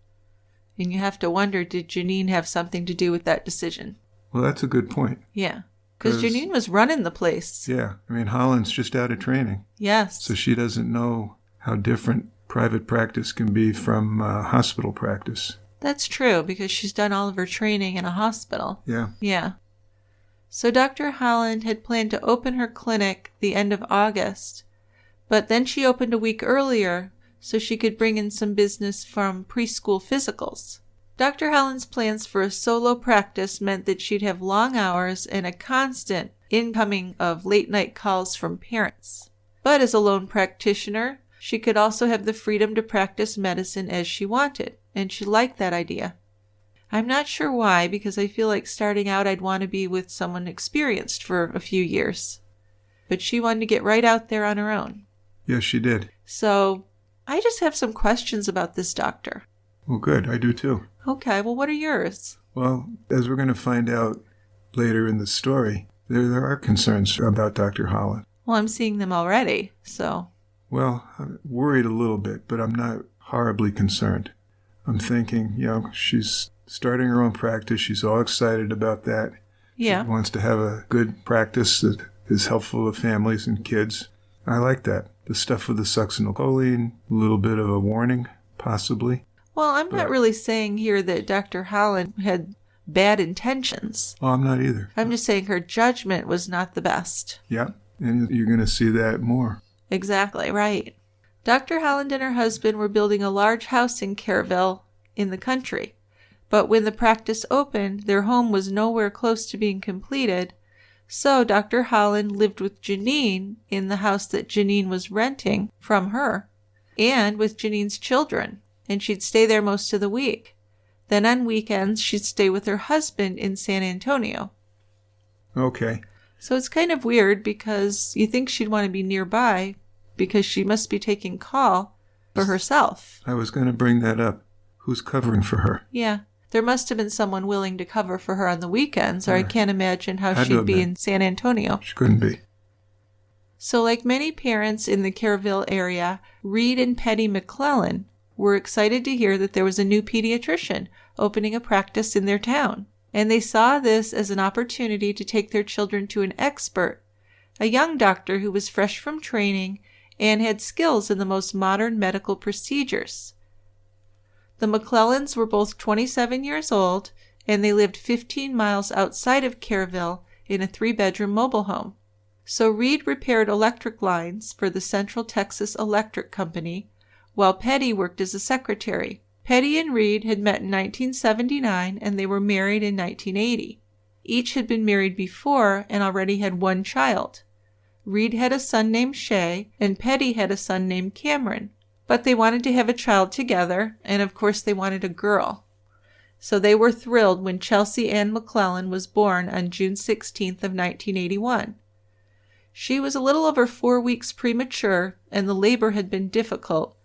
And you have to wonder, did Janine have something to do with that decision? Well, that's a good point. Yeah. Because Janine was running the place. Yeah. Holland's just out of training. Yes. So she doesn't know how different private practice can be from hospital practice. That's true, because she's done all of her training in a hospital. Yeah. Yeah. So Dr. Holland had planned to open her clinic the end of August, but then she opened a week earlier so she could bring in some business from preschool physicals. Dr. Holland's plans for a solo practice meant that she'd have long hours and a constant incoming of late-night calls from parents. But as a lone practitioner, she could also have the freedom to practice medicine as she wanted, and she liked that idea. I'm not sure why, because I feel like starting out I'd want to be with someone experienced for a few years. But she wanted to get right out there on her own. Yes, she did. So I just have some questions about this doctor. Well, good. I do too. Okay, well, what are yours? Well, as we're going to find out later in the story, there are concerns about Dr. Holland. Well, I'm seeing them already, so... Well, I'm worried a little bit, but I'm not horribly concerned. I'm thinking, she's starting her own practice. She's all excited about that. Yeah. She wants to have a good practice that is helpful to families and kids. I like that. The stuff with the succinylcholine, a little bit of a warning, possibly. Well, I'm not really saying here that Dr. Holland had bad intentions. Oh, I'm not either. I'm just saying her judgment was not the best. Yeah, and you're going to see that more. Exactly, right. Dr. Holland and her husband were building a large house in Kerrville in the country. But when the practice opened, their home was nowhere close to being completed. So Dr. Holland lived with Janine in the house that Janine was renting from her, and with Janine's children. And she'd stay there most of the week. Then on weekends, she'd stay with her husband in San Antonio. Okay. So it's kind of weird because you think she'd want to be nearby because she must be taking call for herself. I was going to bring that up. Who's covering for her? Yeah. There must have been someone willing to cover for her on the weekends, or I can't imagine how she'd be in San Antonio. She couldn't be. So like many parents in the Kerrville area, Reed and Petty McClellan were excited to hear that there was a new pediatrician opening a practice in their town. And they saw this as an opportunity to take their children to an expert, a young doctor who was fresh from training and had skills in the most modern medical procedures. The McClellans were both 27 years old, and they lived 15 miles outside of Kerrville in a 3-bedroom mobile home. So Reed repaired electric lines for the Central Texas Electric Company, while Petty worked as a secretary. Petty and Reed had met in 1979 and they were married in 1980. Each had been married before and already had one child. Reed had a son named Shay and Petty had a son named Cameron. But they wanted to have a child together, and of course they wanted a girl. So they were thrilled when Chelsea Ann McClellan was born on June 16th of 1981. She was a little over 4 weeks premature, and the labor had been difficult.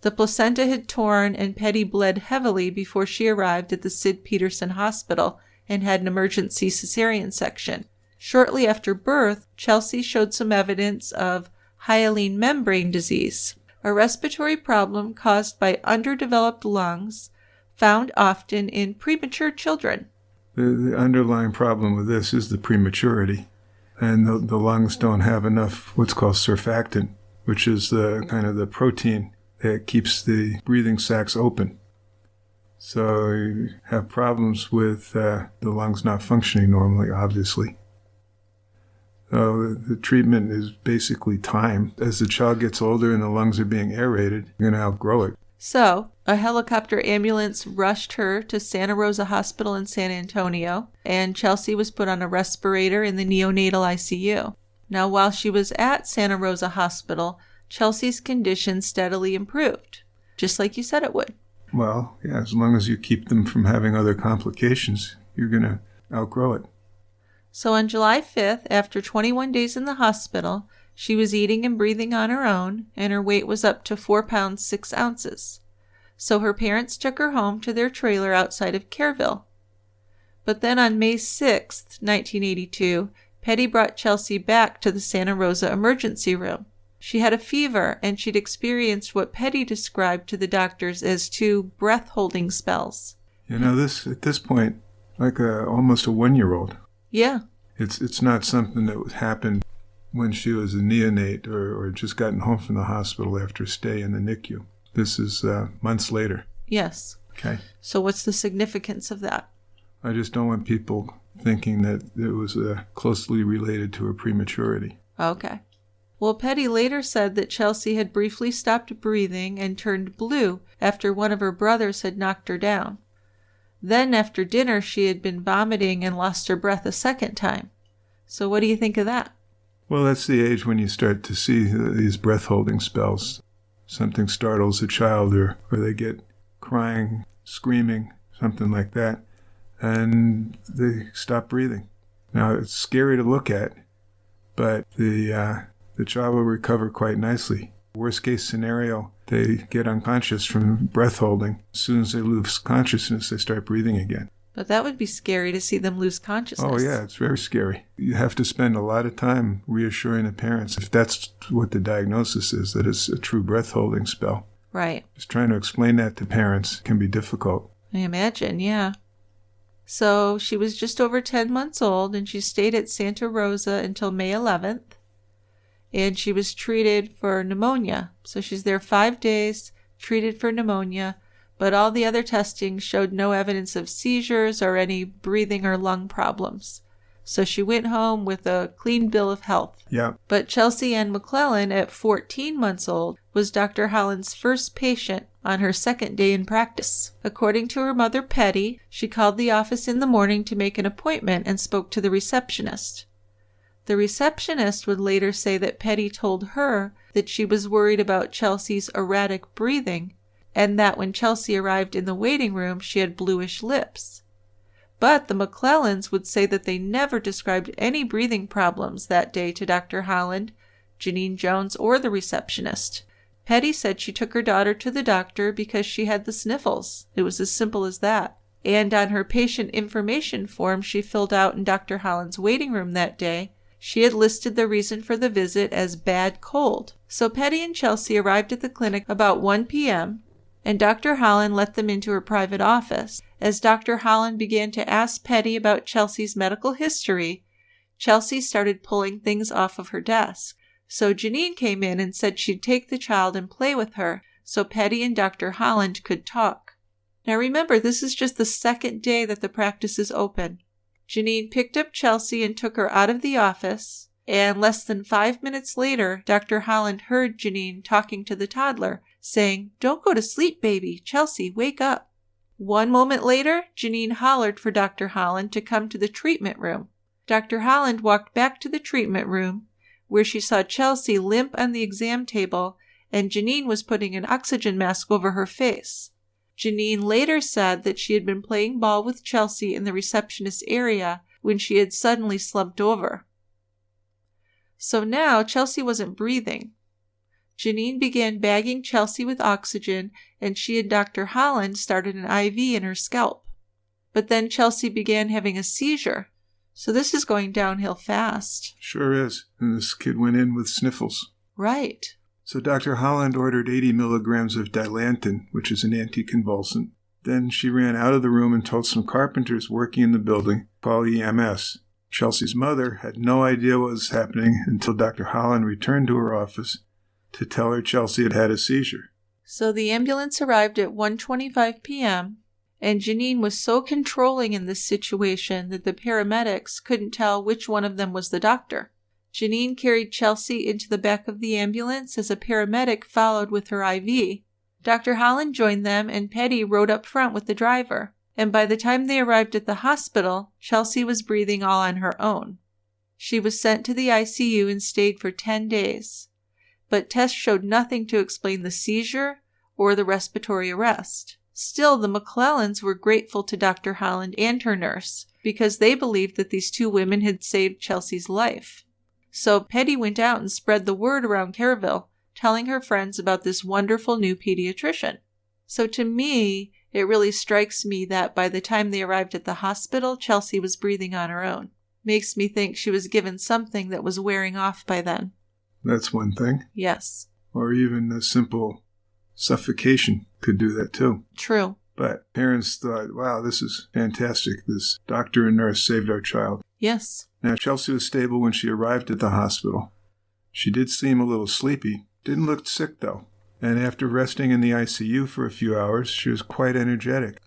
The placenta had torn, and Petty bled heavily before she arrived at the Sid Peterson Hospital and had an emergency cesarean section. Shortly after birth, Chelsea showed some evidence of hyaline membrane disease, a respiratory problem caused by underdeveloped lungs found often in premature children. The underlying problem with this is the prematurity, and the lungs don't have enough what's called surfactant, which is the kind of the protein that keeps the breathing sacs open. So you have problems with the lungs not functioning normally, obviously. So the treatment is basically time. As the child gets older and the lungs are being aerated, you're going to outgrow it. So, a helicopter ambulance rushed her to Santa Rosa Hospital in San Antonio, and Chelsea was put on a respirator in the neonatal ICU. Now, while she was at Santa Rosa Hospital, Chelsea's condition steadily improved, just like you said it would. Well, yeah, as long as you keep them from having other complications, you're going to outgrow it. So on July 5th, after 21 days in the hospital, she was eating and breathing on her own, and her weight was up to 4 pounds 6 ounces. So her parents took her home to their trailer outside of Kerrville. But then on May 6th, 1982, Petty brought Chelsea back to the Santa Rosa emergency room. She had a fever, and she'd experienced what Petty described to the doctors as 2 breath-holding spells. You know, at this point, like almost a 1-year-old. Yeah. It's not something that happened when she was a neonate or just gotten home from the hospital after a stay in the NICU. This is months later. Yes. Okay. So what's the significance of that? I just don't want people thinking that it was closely related to her prematurity. Okay. Well, Petty later said that Chelsea had briefly stopped breathing and turned blue after one of her brothers had knocked her down. Then, after dinner, she had been vomiting and lost her breath a second time. So what do you think of that? Well, that's the age when you start to see these breath-holding spells. Something startles a child or they get crying, screaming, something like that, and they stop breathing. Now, it's scary to look at, but the child will recover quite nicely. Worst case scenario, they get unconscious from breath holding. As soon as they lose consciousness, they start breathing again. But that would be scary to see them lose consciousness. Oh, yeah, it's very scary. You have to spend a lot of time reassuring the parents, if that's what the diagnosis is, that it's a true breath holding spell. Right. Just trying to explain that to parents can be difficult. I imagine, yeah. So she was just over 10 months old, and she stayed at Santa Rosa until May 11th. And she was treated for pneumonia. So she's there 5 days, treated for pneumonia, but all the other testing showed no evidence of seizures or any breathing or lung problems. So she went home with a clean bill of health. Yeah. But Chelsea Ann McClellan, at 14 months old, was Dr. Hyalin's first patient on her second day in practice. According to her mother, Petty, she called the office in the morning to make an appointment and spoke to the receptionist. The receptionist would later say that Petty told her that she was worried about Chelsea's erratic breathing and that when Chelsea arrived in the waiting room, she had bluish lips. But the McClellans would say that they never described any breathing problems that day to Dr. Hyaline, Janine Jones, or the receptionist. Petty said she took her daughter to the doctor because she had the sniffles. It was as simple as that. And on her patient information form she filled out in Dr. Hyline's waiting room that day, she had listed the reason for the visit as bad cold. So Petty and Chelsea arrived at the clinic about 1 p.m., and Dr. Hyaline let them into her private office. As Dr. Hyaline began to ask Petty about Chelsea's medical history, Chelsea started pulling things off of her desk. So Janine came in and said she'd take the child and play with her so Petty and Dr. Hyaline could talk. Now remember, this is just the second day that the practice is open. Janine picked up Chelsea and took her out of the office, and less than 5 minutes later, Dr. Hyaline heard Janine talking to the toddler, saying, "Don't go to sleep, baby. Chelsea, wake up." 1 moment later, Janine hollered for Dr. Holland to come to the treatment room. Dr. Holland walked back to the treatment room, where she saw Chelsea limp on the exam table, and Janine was putting an oxygen mask over her face. Janine later said that she had been playing ball with Chelsea in the receptionist area when she had suddenly slumped over. So now Chelsea wasn't breathing. Janine began bagging Chelsea with oxygen, and she and Dr. Holland started an IV in her scalp. But then Chelsea began having a seizure. So this is going downhill fast. Sure is. And this kid went in with sniffles. Right. So Dr. Holland ordered 80 milligrams of Dilantin, which is an anticonvulsant. Then she ran out of the room and told some carpenters working in the building to call EMS. Chelsea's mother had no idea what was happening until Dr. Holland returned to her office to tell her Chelsea had had a seizure. So the ambulance arrived at 1:25 p.m., and Janine was so controlling in this situation that the paramedics couldn't tell which one of them was the doctor. Janine carried Chelsea into the back of the ambulance as a paramedic followed with her IV. Dr. Holland joined them, and Petty rode up front with the driver. And by the time they arrived at the hospital, Chelsea was breathing all on her own. She was sent to the ICU and stayed for 10 days. But tests showed nothing to explain the seizure or the respiratory arrest. Still, the McClellans were grateful to Dr. Holland and her nurse because they believed that these two women had saved Chelsea's life. So Petty went out and spread the word around Kerrville, telling her friends about this wonderful new pediatrician. So to me, it really strikes me that by the time they arrived at the hospital, Chelsea was breathing on her own. Makes me think she was given something that was wearing off by then. That's one thing. Yes. Or even a simple suffocation could do that too. True. But parents thought, wow, this is fantastic. This doctor and nurse saved our child. Yes. Now, Chelsea was stable when she arrived at the hospital. She did seem a little sleepy. Didn't look sick, though. And after resting in the ICU for a few hours, she was quite energetic.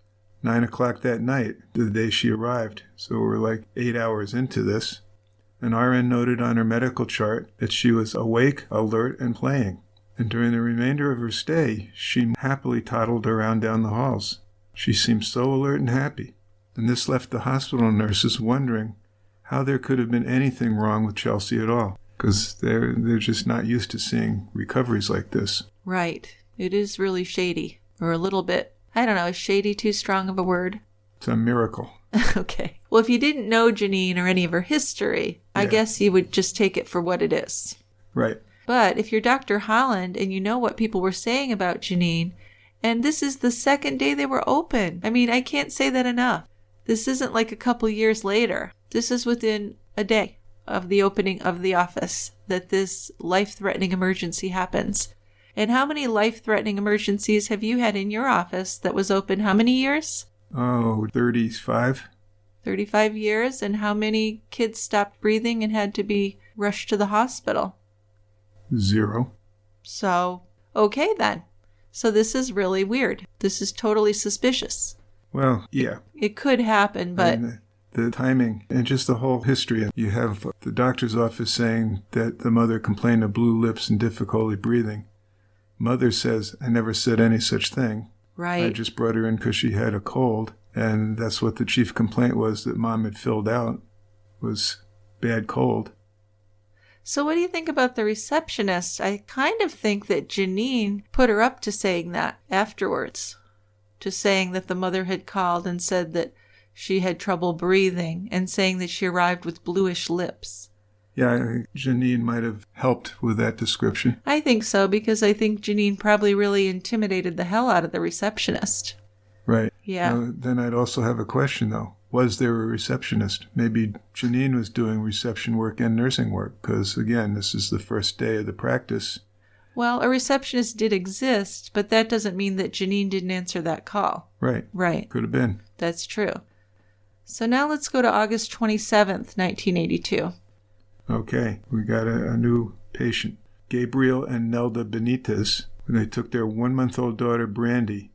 9 o'clock that night, the day she arrived. So we're like 8 hours into this. An RN noted on her medical chart that she was awake, alert, and playing. And during the remainder of her stay, she happily toddled around down the halls. She seemed so alert and happy. And this left the hospital nurses wondering how there could have been anything wrong with Chelsea at all, because they're just not used to seeing recoveries like this. Right. It is really shady, or a little bit. I don't know, is shady too strong of a word? It's a miracle. Okay. Well, if you didn't know Janine or any of her history, I guess you would just take it for what it is. Right. But if you're Dr. Holland and you know what people were saying about Janine, and this is the second day they were open. I mean, I can't say that enough. This isn't like a couple years later. This is within a day of the opening of the office that this life-threatening emergency happens. And how many life-threatening emergencies have you had in your office that was open how many years? Oh, 35. 35 years. And how many kids stopped breathing and had to be rushed to the hospital? 0. So, okay then. So this is really weird. This is totally suspicious. Well, yeah. It could happen, but... And the timing and just the whole history. You have the doctor's office saying that the mother complained of blue lips and difficulty breathing. Mother says, I never said any such thing. Right. I just brought her in because she had a cold. And that's what the chief complaint was that mom had filled out, was bad cold. So what do you think about the receptionist? I kind of think that Janine put her up to saying that afterwards. To saying that the mother had called and said that she had trouble breathing and saying that she arrived with bluish lips. Yeah, I think Janine might have helped with that description. I think so, because I think Janine probably really intimidated the hell out of the receptionist. Right. Yeah. Now, then I'd also have a question, though. Was there a receptionist? Maybe Janine was doing reception work and nursing work, because, again, this is the first day of the practice. Well, a receptionist did exist, but that doesn't mean that Janine didn't answer that call. Right. Right. Could have been. That's true. So now let's go to August 27th, 1982. Okay, we got a new patient. Gabriel and Nelda Benitez, when they took their 1-month-old daughter, Brandy,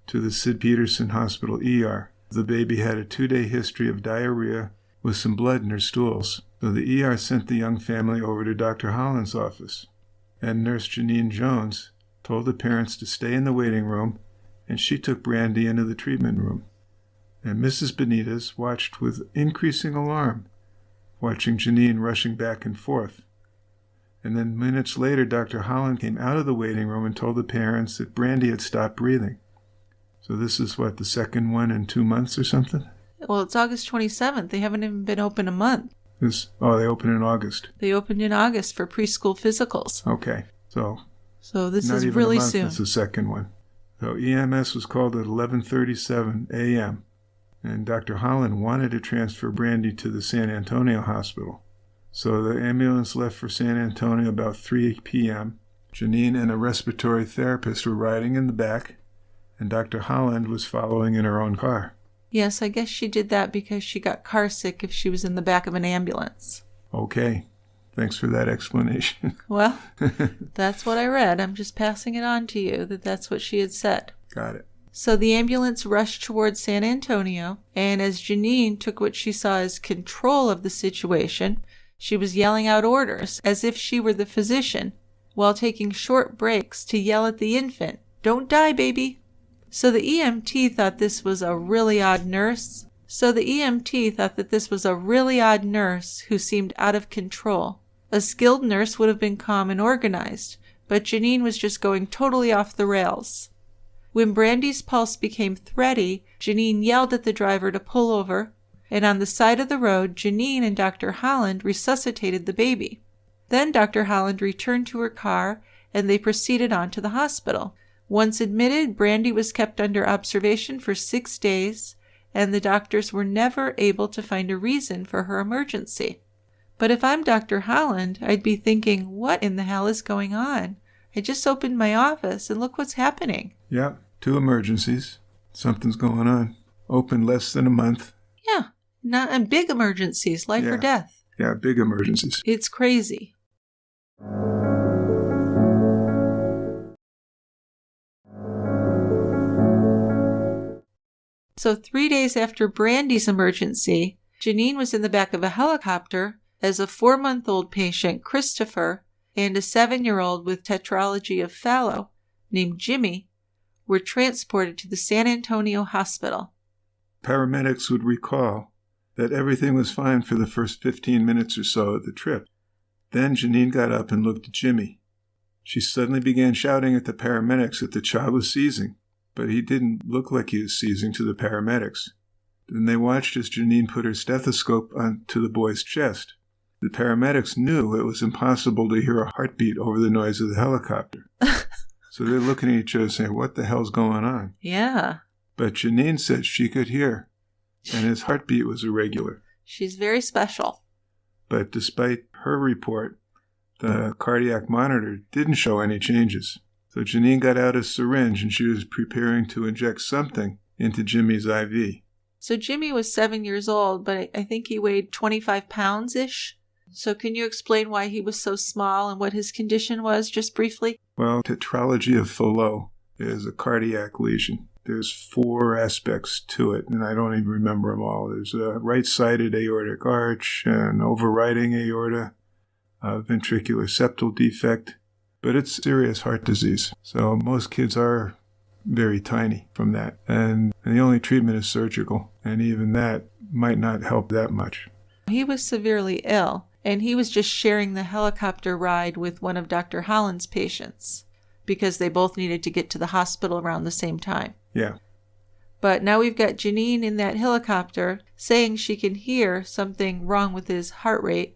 to the Sid Peterson Hospital ER. The baby had a 2-day history of diarrhea with some blood in her stools. So the ER sent the young family over to Dr. Holland's office. And Nurse Janine Jones told the parents to stay in the waiting room, and she took Brandy into the treatment room. And Mrs. Benitez watched with increasing alarm, watching Janine rushing back and forth. And then minutes later, Dr. Hyaline came out of the waiting room and told the parents that Brandy had stopped breathing. So this is what, the second one in 2 months or something? Well, it's August 27th. They haven't even been open a month. They opened in August. They opened in August for preschool physicals. Okay, so this not is even really a month, soon. It's the second one. So EMS was called at 11:37 a.m., and Dr. Hyaline wanted to transfer Brandy to the San Antonio hospital. So the ambulance left for San Antonio about 3 p.m. Janine and a respiratory therapist were riding in the back, and Dr. Hyaline was following in her own car. Yes, I guess she did that because she got car sick if she was in the back of an ambulance. Okay. Thanks for that explanation. Well, that's what I read. I'm just passing it on to you, that's what she had said. Got it. So the ambulance rushed towards San Antonio, and as Janine took what she saw as control of the situation, she was yelling out orders as if she were the physician, while taking short breaks to yell at the infant, "Don't die, baby." So the EMT thought this was a really odd nurse. Who seemed out of control. A skilled nurse would have been calm and organized, but Janine was just going totally off the rails. When Brandy's pulse became thready, Janine yelled at the driver to pull over, and on the side of the road, Janine and Dr. Hyaline resuscitated the baby. Then Dr. Hyaline returned to her car, and they proceeded on to the hospital. Once admitted, Brandy was kept under observation for 6 days, and the doctors were never able to find a reason for her emergency. But if I'm Dr. Hyaline, I'd be thinking, what in the hell is going on? I just opened my office, and look what's happening. Yeah, 2 emergencies. Something's going on. Open less than a month. Yeah, and big emergencies, life or death. Yeah, big emergencies. It's crazy. So 3 days after Brandy's emergency, Janine was in the back of a helicopter as a 4-month-old patient, Christopher, and a 7-year-old with tetralogy of Fallot, named Jimmy, were transported to the San Antonio hospital. Paramedics would recall that everything was fine for the first 15 minutes or so of the trip. Then Janine got up and looked at Jimmy. She suddenly began shouting at the paramedics that the child was seizing, but he didn't look like he was seizing to the paramedics. Then they watched as Janine put her stethoscope onto the boy's chest. The paramedics knew it was impossible to hear a heartbeat over the noise of the helicopter. So they're looking at each other saying, what the hell's going on? Yeah. But Janine said she could hear, and his heartbeat was irregular. She's very special. But despite her report, the cardiac monitor didn't show any changes. So Janine got out a syringe and she was preparing to inject something into Jimmy's IV. So Jimmy was 7 years old, but I think he weighed 25 pounds-ish. So can you explain why he was so small and what his condition was, just briefly? Well, tetralogy of Fallot is a cardiac lesion. There's 4 aspects to it, and I don't even remember them all. There's a right-sided aortic arch, an overriding aorta, a ventricular septal defect, but it's serious heart disease. So most kids are very tiny from that, and the only treatment is surgical, and even that might not help that much. He was severely ill, and he was just sharing the helicopter ride with one of Dr. Hyalin's patients because they both needed to get to the hospital around the same time. Yeah. But now we've got Janine in that helicopter saying she can hear something wrong with his heart rate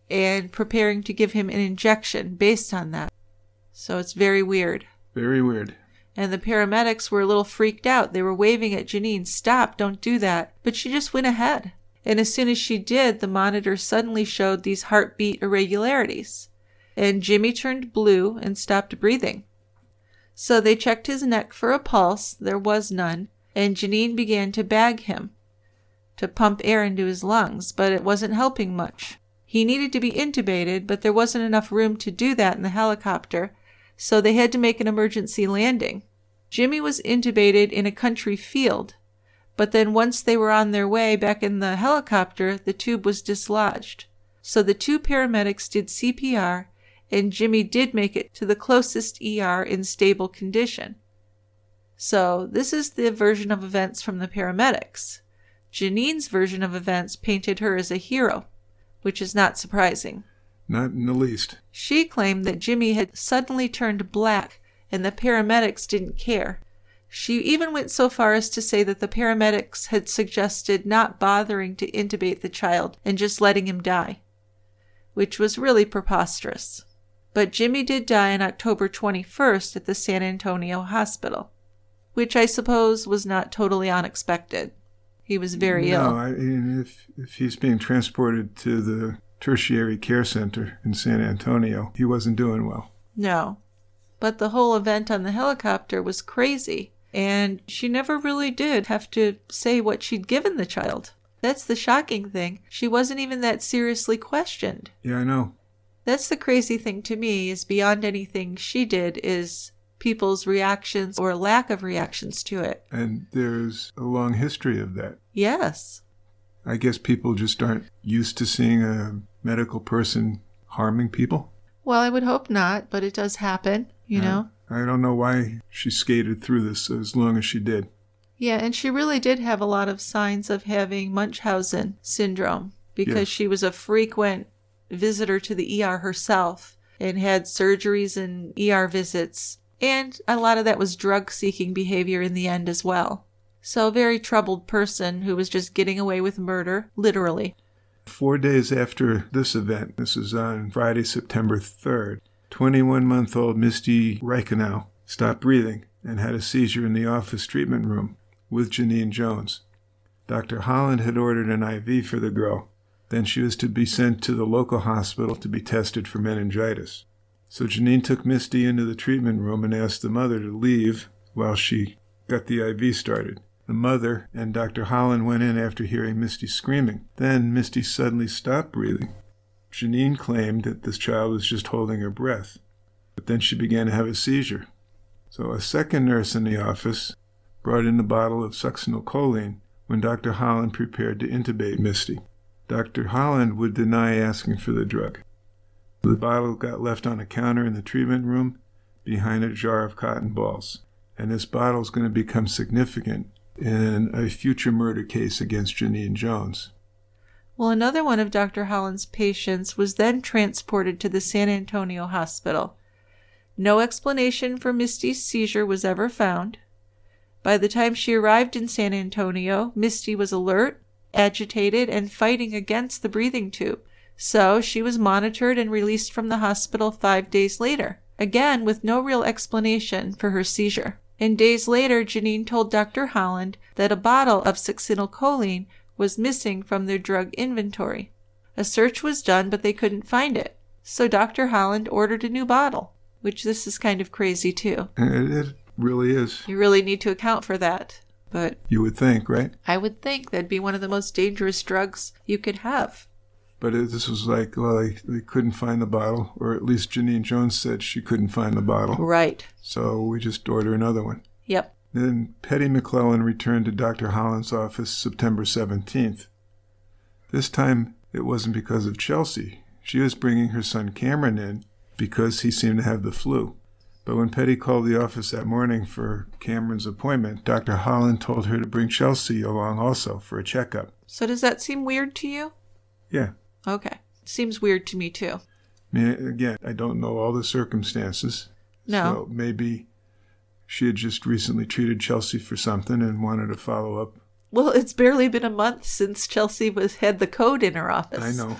and preparing to give him an injection based on that. So it's very weird. Very weird. And the paramedics were a little freaked out. They were waving at Janine, "Stop, don't do that." But she just went ahead. And as soon as she did, the monitor suddenly showed these heartbeat irregularities. And Jimmy turned blue and stopped breathing. So they checked his neck for a pulse. There was none. And Janine began to bag him to pump air into his lungs, but it wasn't helping much. He needed to be intubated, but there wasn't enough room to do that in the helicopter, so they had to make an emergency landing. Jimmy was intubated in a country field, but then once they were on their way back in the helicopter, the tube was dislodged. So the 2 paramedics did CPR and Jimmy did make it to the closest ER in stable condition. So this is the version of events from the paramedics. Janine's version of events painted her as a hero, which is not surprising. Not in the least. She claimed that Jimmy had suddenly turned black and the paramedics didn't care. She even went so far as to say that the paramedics had suggested not bothering to intubate the child and just letting him die, which was really preposterous. But Jimmy did die on October 21st at the San Antonio hospital, which I suppose was not totally unexpected. He was very ill. No, I mean, if he's being transported to the tertiary care center in San Antonio, he wasn't doing well. No. But the whole event on the helicopter was crazy, and she never really did have to say what she'd given the child. That's the shocking thing. She wasn't even that seriously questioned. Yeah, I know. That's the crazy thing to me, is beyond anything she did is people's reactions or lack of reactions to it. And there's a long history of that. Yes. I guess people just aren't used to seeing a medical person harming people. Well, I would hope not, but it does happen, you know. I don't know why she skated through this as long as she did. Yeah, and she really did have a lot of signs of having Munchausen syndrome because she was a frequent visitor to the ER herself and had surgeries and ER visits. And a lot of that was drug-seeking behavior in the end as well. So a very troubled person who was just getting away with murder, literally. 4 days after this event, this is on Friday, September 3rd, 21-month-old Misty Reichenau stopped breathing and had a seizure in the office treatment room with Janine Jones. Dr. Holland had ordered an IV for the girl. Then she was to be sent to the local hospital to be tested for meningitis. So Janine took Misty into the treatment room and asked the mother to leave while she got the IV started. The mother and Dr. Holland went in after hearing Misty screaming. Then Misty suddenly stopped breathing. Janine claimed that this child was just holding her breath, but then she began to have a seizure. So a second nurse in the office brought in a bottle of succinylcholine when Dr. Holland prepared to intubate Misty. Dr. Holland would deny asking for the drug. The bottle got left on a counter in the treatment room behind a jar of cotton balls. And this bottle is going to become significant in a future murder case against Janine Jones. Well, another one of Dr. Holland's patients was then transported to the San Antonio hospital. No explanation for Misty's seizure was ever found. By the time she arrived in San Antonio, Misty was alert, agitated, and fighting against the breathing tube. So she was monitored and released from the hospital 5 days later, again with no real explanation for her seizure. And days later, Janine told Dr. Holland that a bottle of succinylcholine was missing from their drug inventory. A search was done, but they couldn't find it. So Dr. Holland ordered a new bottle, which this is kind of crazy too. It really is. You really need to account for that. But you would think, right? I would think that'd be one of the most dangerous drugs you could have. But this was like, well, they couldn't find the bottle, or at least Janine Jones said she couldn't find the bottle. Right. So we just order another one. Yep. Then Petty McClellan returned to Dr. Holland's office September 17th. This time, it wasn't because of Chelsea. She was bringing her son Cameron in because he seemed to have the flu. But when Petty called the office that morning for Cameron's appointment, Dr. Holland told her to bring Chelsea along also for a checkup. So does that seem weird to you? Yeah. Okay. Seems weird to me too. I mean, again, I don't know all the circumstances. No. So maybe she had just recently treated Chelsea for something and wanted to follow up. Well, it's barely been a month since Chelsea had the code in her office. I know.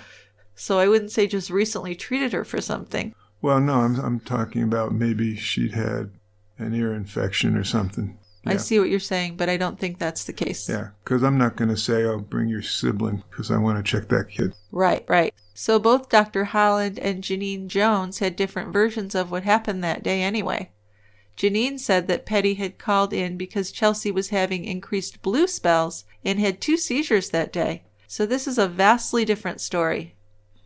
So I wouldn't say just recently treated her for something. Well, no, I'm talking about maybe she'd had an ear infection or something. Yeah. I see what you're saying, but I don't think that's the case. Yeah, because I'm not going to say, oh, bring your sibling, because I want to check that kid. Right, right. So both Dr. Holland and Janine Jones had different versions of what happened that day anyway. Janine said that Petty had called in because Chelsea was having increased blue spells and had 2 seizures that day. So this is a vastly different story.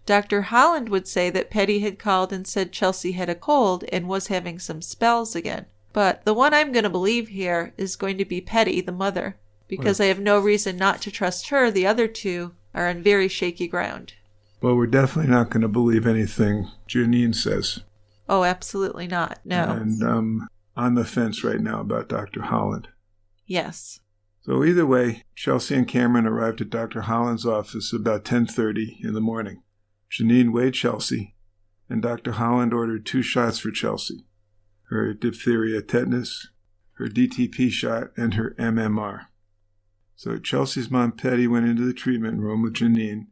Dr. Holland would say that Petty had called and said Chelsea had a cold and was having some spells again. But the one I'm going to believe here is going to be Petty, the mother, because I have no reason not to trust her. The other 2 are on very shaky ground. Well, we're definitely not going to believe anything Janine says. Oh, absolutely not. No. And on the fence right now about Dr. Holland. Yes. So either way, Chelsea and Cameron arrived at Dr. Holland's office about 10:30 in the morning. Janine weighed Chelsea, and Dr. Holland ordered 2 shots for Chelsea. Her diphtheria tetanus, her DTP shot, and her MMR. So Chelsea's mom, Petty, went into the treatment room with Janine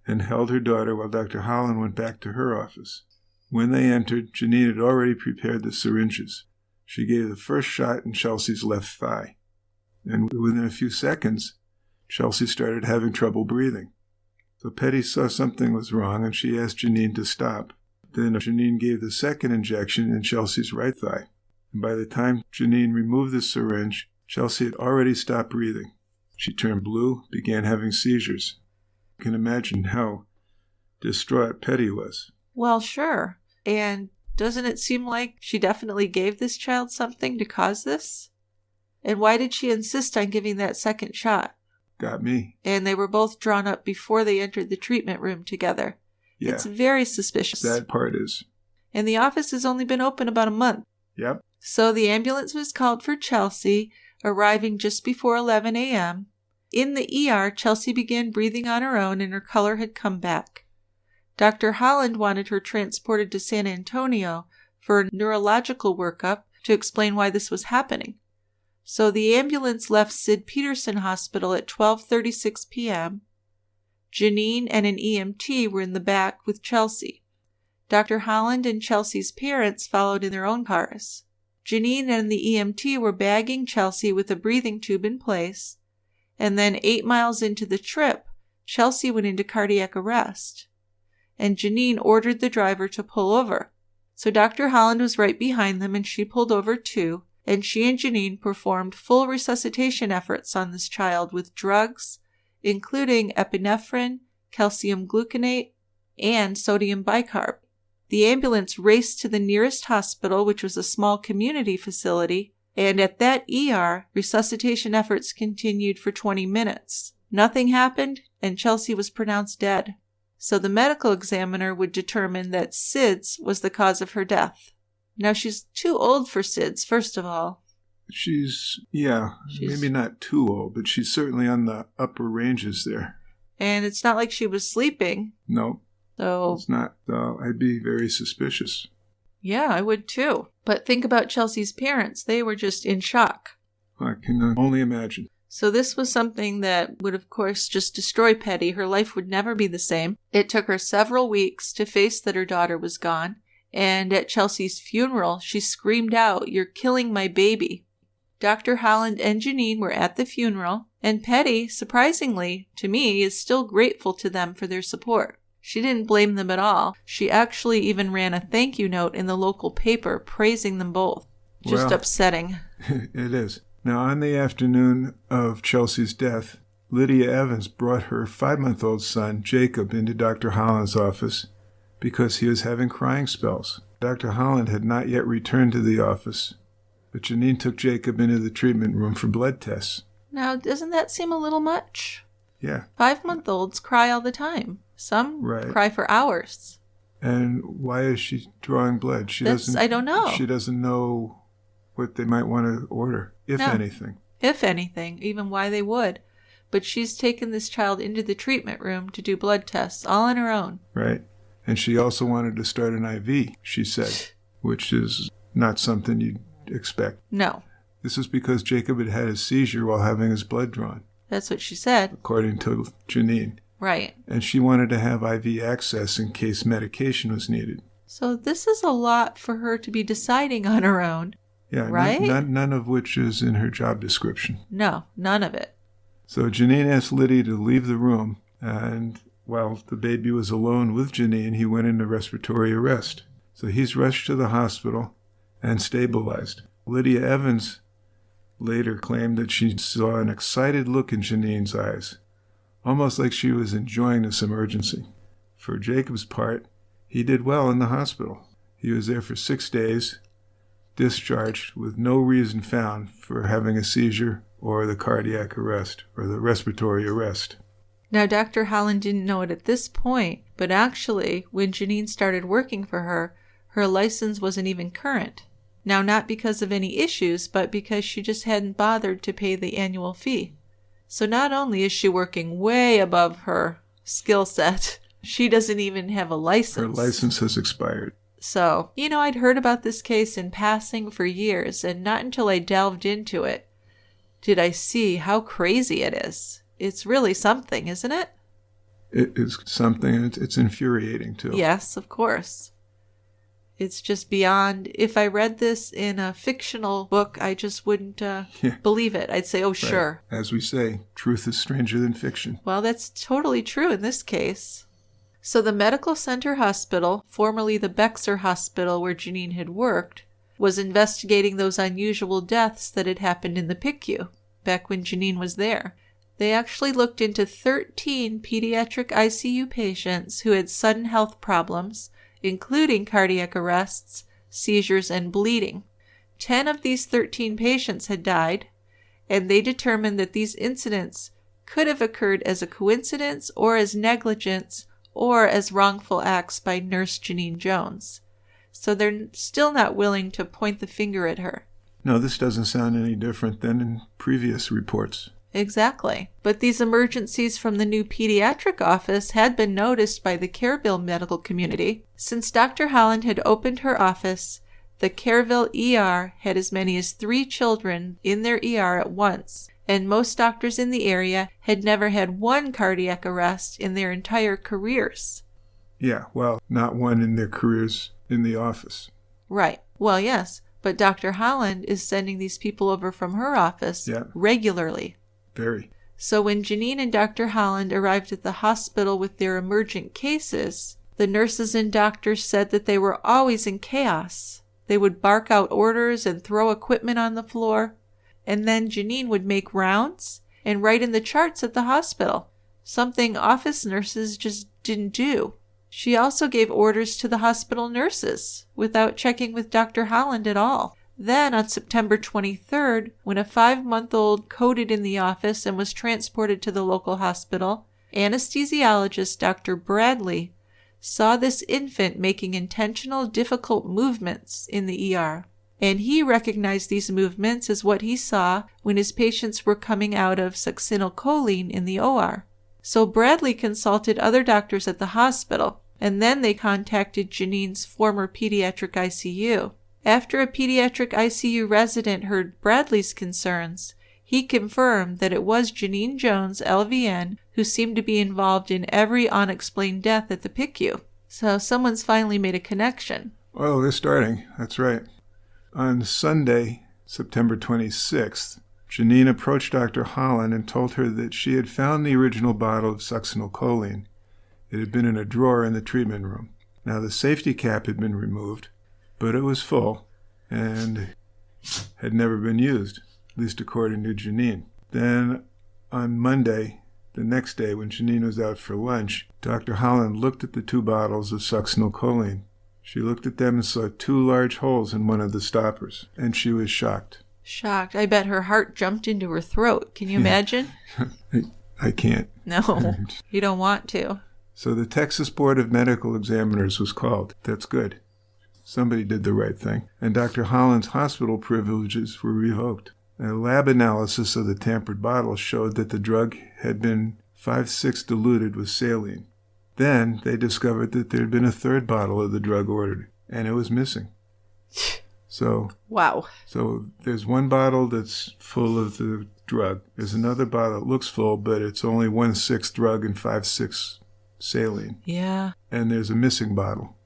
and held her daughter while Dr. Holland went back to her office. When they entered, Janine had already prepared the syringes. She gave the first shot in Chelsea's left thigh. And within a few seconds, Chelsea started having trouble breathing. So Petty saw something was wrong, and she asked Janine to stop. Then Janine gave the second injection in Chelsea's right thigh. And by the time Janine removed the syringe, Chelsea had already stopped breathing. She turned blue, began having seizures. You can imagine how distraught Petty was. Well, sure. And doesn't it seem like she definitely gave this child something to cause this? And why did she insist on giving that second shot? Got me. And they were both drawn up before they entered the treatment room together. Yeah. It's very suspicious. That part is. And the office has only been open about a month. Yep. So the ambulance was called for Chelsea, arriving just before 11 a.m. In the ER, Chelsea began breathing on her own and her color had come back. Dr. Holland wanted her transported to San Antonio for a neurological workup to explain why this was happening. So the ambulance left Sid Peterson Hospital at 12:36 p.m. Janine and an EMT were in the back with Chelsea. Dr. Holland and Chelsea's parents followed in their own cars. Janine and the EMT were bagging Chelsea with a breathing tube in place, and then 8 miles into the trip, Chelsea went into cardiac arrest, and Janine ordered the driver to pull over. So Dr. Holland was right behind them, and she pulled over too, and she and Janine performed full resuscitation efforts on this child with drugs, including epinephrine, calcium gluconate, and sodium bicarb. The ambulance raced to the nearest hospital, which was a small community facility, and at that ER, resuscitation efforts continued for 20 minutes. Nothing happened, and Chelsea was pronounced dead. So the medical examiner would determine that SIDS was the cause of her death. Now, she's too old for SIDS, first of all. She's maybe not too old, but she's certainly on the upper ranges there. And it's not like she was sleeping. No. So it's not. I'd be very suspicious. Yeah, I would too. But think about Chelsea's parents. They were just in shock. I can only imagine. So this was something that would, of course, just destroy Petty. Her life would never be the same. It took her several weeks to face that her daughter was gone. And at Chelsea's funeral, she screamed out, "You're killing my baby." Dr. Holland and Janine were at the funeral, and Petty, surprisingly to me, is still grateful to them for their support. She didn't blame them at all. She actually even ran a thank you note in the local paper praising them both. Just upsetting. It is. Now, on the afternoon of Chelsea's death, Lydia Evans brought her 5-month-old son, Jacob, into Dr. Holland's office because he was having crying spells. Dr. Holland had not yet returned to the office, but Janine took Jacob into the treatment room for blood tests. Now, doesn't that seem a little much? Yeah. 5-month-olds cry all the time. Some cry for hours. And why is she drawing blood? I don't know. She doesn't know what they might want to order, if anything. If anything, even why they would. But she's taken this child into the treatment room to do blood tests, all on her own. Right. And she also wanted to start an IV, she said, which is not something you'd expect. No. This was because Jacob had had a seizure while having his blood drawn. That's what she said. According to Janine. Right. And she wanted to have IV access in case medication was needed. So this is a lot for her to be deciding on her own. Yeah, right? None of which is in her job description. No, none of it. So Janine asked Lydia to leave the room, and while the baby was alone with Janine, he went into respiratory arrest. So he's rushed to the hospital and stabilized. Lydia Evans later claimed that she saw an excited look in Janine's eyes, almost like she was enjoying this emergency. For Jacob's part, he did well in the hospital. He was there for 6 days, discharged with no reason found for having a seizure or the cardiac arrest or the respiratory arrest. Now, Dr. Hyaline didn't know it at this point, but actually, when Janine started working for her, her license wasn't even current. Now, not because of any issues, but because she just hadn't bothered to pay the annual fee. So not only is she working way above her skill set, she doesn't even have a license. Her license has expired. So, I'd heard about this case in passing for years, and not until I delved into it did I see how crazy it is. It's really something, isn't it? It is something, and it's infuriating, too. Yes, of course. It's just beyond. If I read this in a fictional book, I just wouldn't believe it. I'd say, oh, sure. Right. As we say, truth is stranger than fiction. Well, that's totally true in this case. So the Medical Center Hospital, formerly the Bexar Hospital where Janine had worked, was investigating those unusual deaths that had happened in the PICU back when Janine was there. They actually looked into 13 pediatric ICU patients who had sudden health problems, including cardiac arrests, seizures, and bleeding. 10 of these 13 patients had died, and they determined that these incidents could have occurred as a coincidence or as negligence or as wrongful acts by Nurse Janine Jones. So they're still not willing to point the finger at her. No, this doesn't sound any different than in previous reports. Exactly. But these emergencies from the new pediatric office had been noticed by the Careville medical community. Since Dr. Hyaline had opened her office, the Careville ER had as many as 3 children in their ER at once, and most doctors in the area had never had one cardiac arrest in their entire careers. Yeah, well, not one in their careers in the office. Right. Well, yes, but Dr. Hyaline is sending these people over from her office regularly. Very. So when Janine and Dr. Hyaline arrived at the hospital with their emergent cases, the nurses and doctors said that they were always in chaos. They would bark out orders and throw equipment on the floor, and then Janine would make rounds and write in the charts at the hospital, something office nurses just didn't do. She also gave orders to the hospital nurses without checking with Dr. Hyaline at all. Then, on September 23rd, when a 5-month-old coded in the office and was transported to the local hospital, anesthesiologist Dr. Bradley saw this infant making intentional, difficult movements in the ER. And he recognized these movements as what he saw when his patients were coming out of succinylcholine in the OR. So Bradley consulted other doctors at the hospital, and then they contacted Janine's former pediatric ICU. After a pediatric ICU resident heard Bradley's concerns, he confirmed that it was Janine Jones, LVN, who seemed to be involved in every unexplained death at the PICU. So someone's finally made a connection. Oh, they're starting. That's right. On Sunday, September 26th, Janine approached Dr. Hyaline and told her that she had found the original bottle of succinylcholine. It had been in a drawer in the treatment room. Now, the safety cap had been removed, but it was full and had never been used, at least according to Janine. Then, on Monday, the next day, when Janine was out for lunch, Dr. Hyaline looked at the 2 bottles of succinylcholine. She looked at them and saw 2 large holes in one of the stoppers, and she was shocked. Shocked. I bet her heart jumped into her throat. Can you imagine? I can't. No, you don't want to. So the Texas Board of Medical Examiners was called. That's good. Somebody did the right thing. And Dr. Hyline's hospital privileges were revoked. A lab analysis of the tampered bottle showed that the drug had been 5/6 diluted with saline. Then they discovered that there had been a 3rd bottle of the drug ordered, and it was missing. Wow. So there's 1 bottle that's full of the drug. There's another bottle that looks full, but it's only 1/6 drug and 5/6 saline. Yeah. And there's a missing bottle.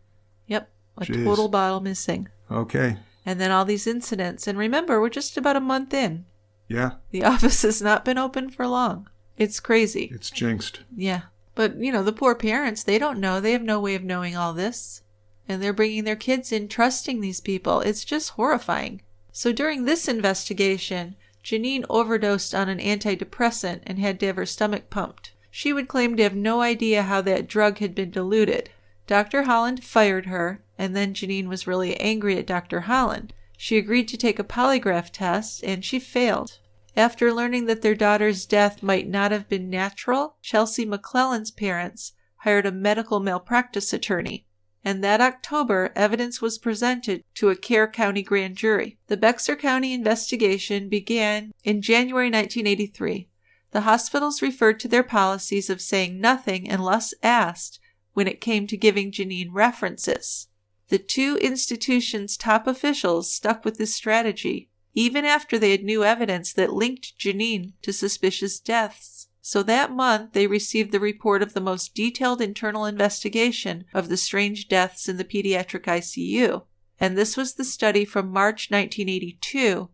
Yep. A total bottle missing. Okay. And then all these incidents. And remember, we're just about a month in. Yeah. The office has not been open for long. It's crazy. It's jinxed. Yeah. But, the poor parents, they don't know. They have no way of knowing all this. And they're bringing their kids in, trusting these people. It's just horrifying. So during this investigation, Janine overdosed on an antidepressant and had to have her stomach pumped. She would claim to have no idea how that drug had been diluted. Dr. Hyaline fired her, and then Janine was really angry at Dr. Hyaline. She agreed to take a polygraph test, and she failed. After learning that their daughter's death might not have been natural, Chelsea McClellan's parents hired a medical malpractice attorney. And that October, evidence was presented to a Kerr County grand jury. The Bexar County investigation began in January 1983. The hospitals referred to their policies of saying nothing unless asked when it came to giving Janine references. The two institutions' top officials stuck with this strategy, even after they had new evidence that linked Janine to suspicious deaths. So that month, they received the report of the most detailed internal investigation of the strange deaths in the Pediatric ICU. And this was the study from March 1982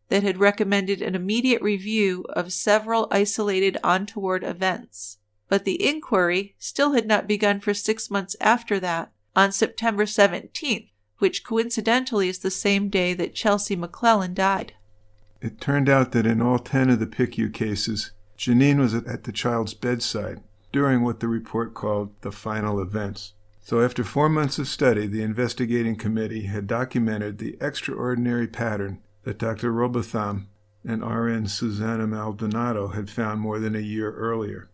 that had recommended an immediate review of several isolated untoward events. But the inquiry still had not begun for 6 months after that, on September 17th, which coincidentally is the same day that Chelsea McClellan died. It turned out that in all 10 of the PICU cases, Janine was at the child's bedside during what the report called the final events. So after 4 months of study, the investigating committee had documented the extraordinary pattern that Dr. Robotham and RN Susanna Maldonado had found more than a year earlier.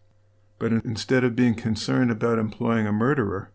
But instead of being concerned about employing a murderer,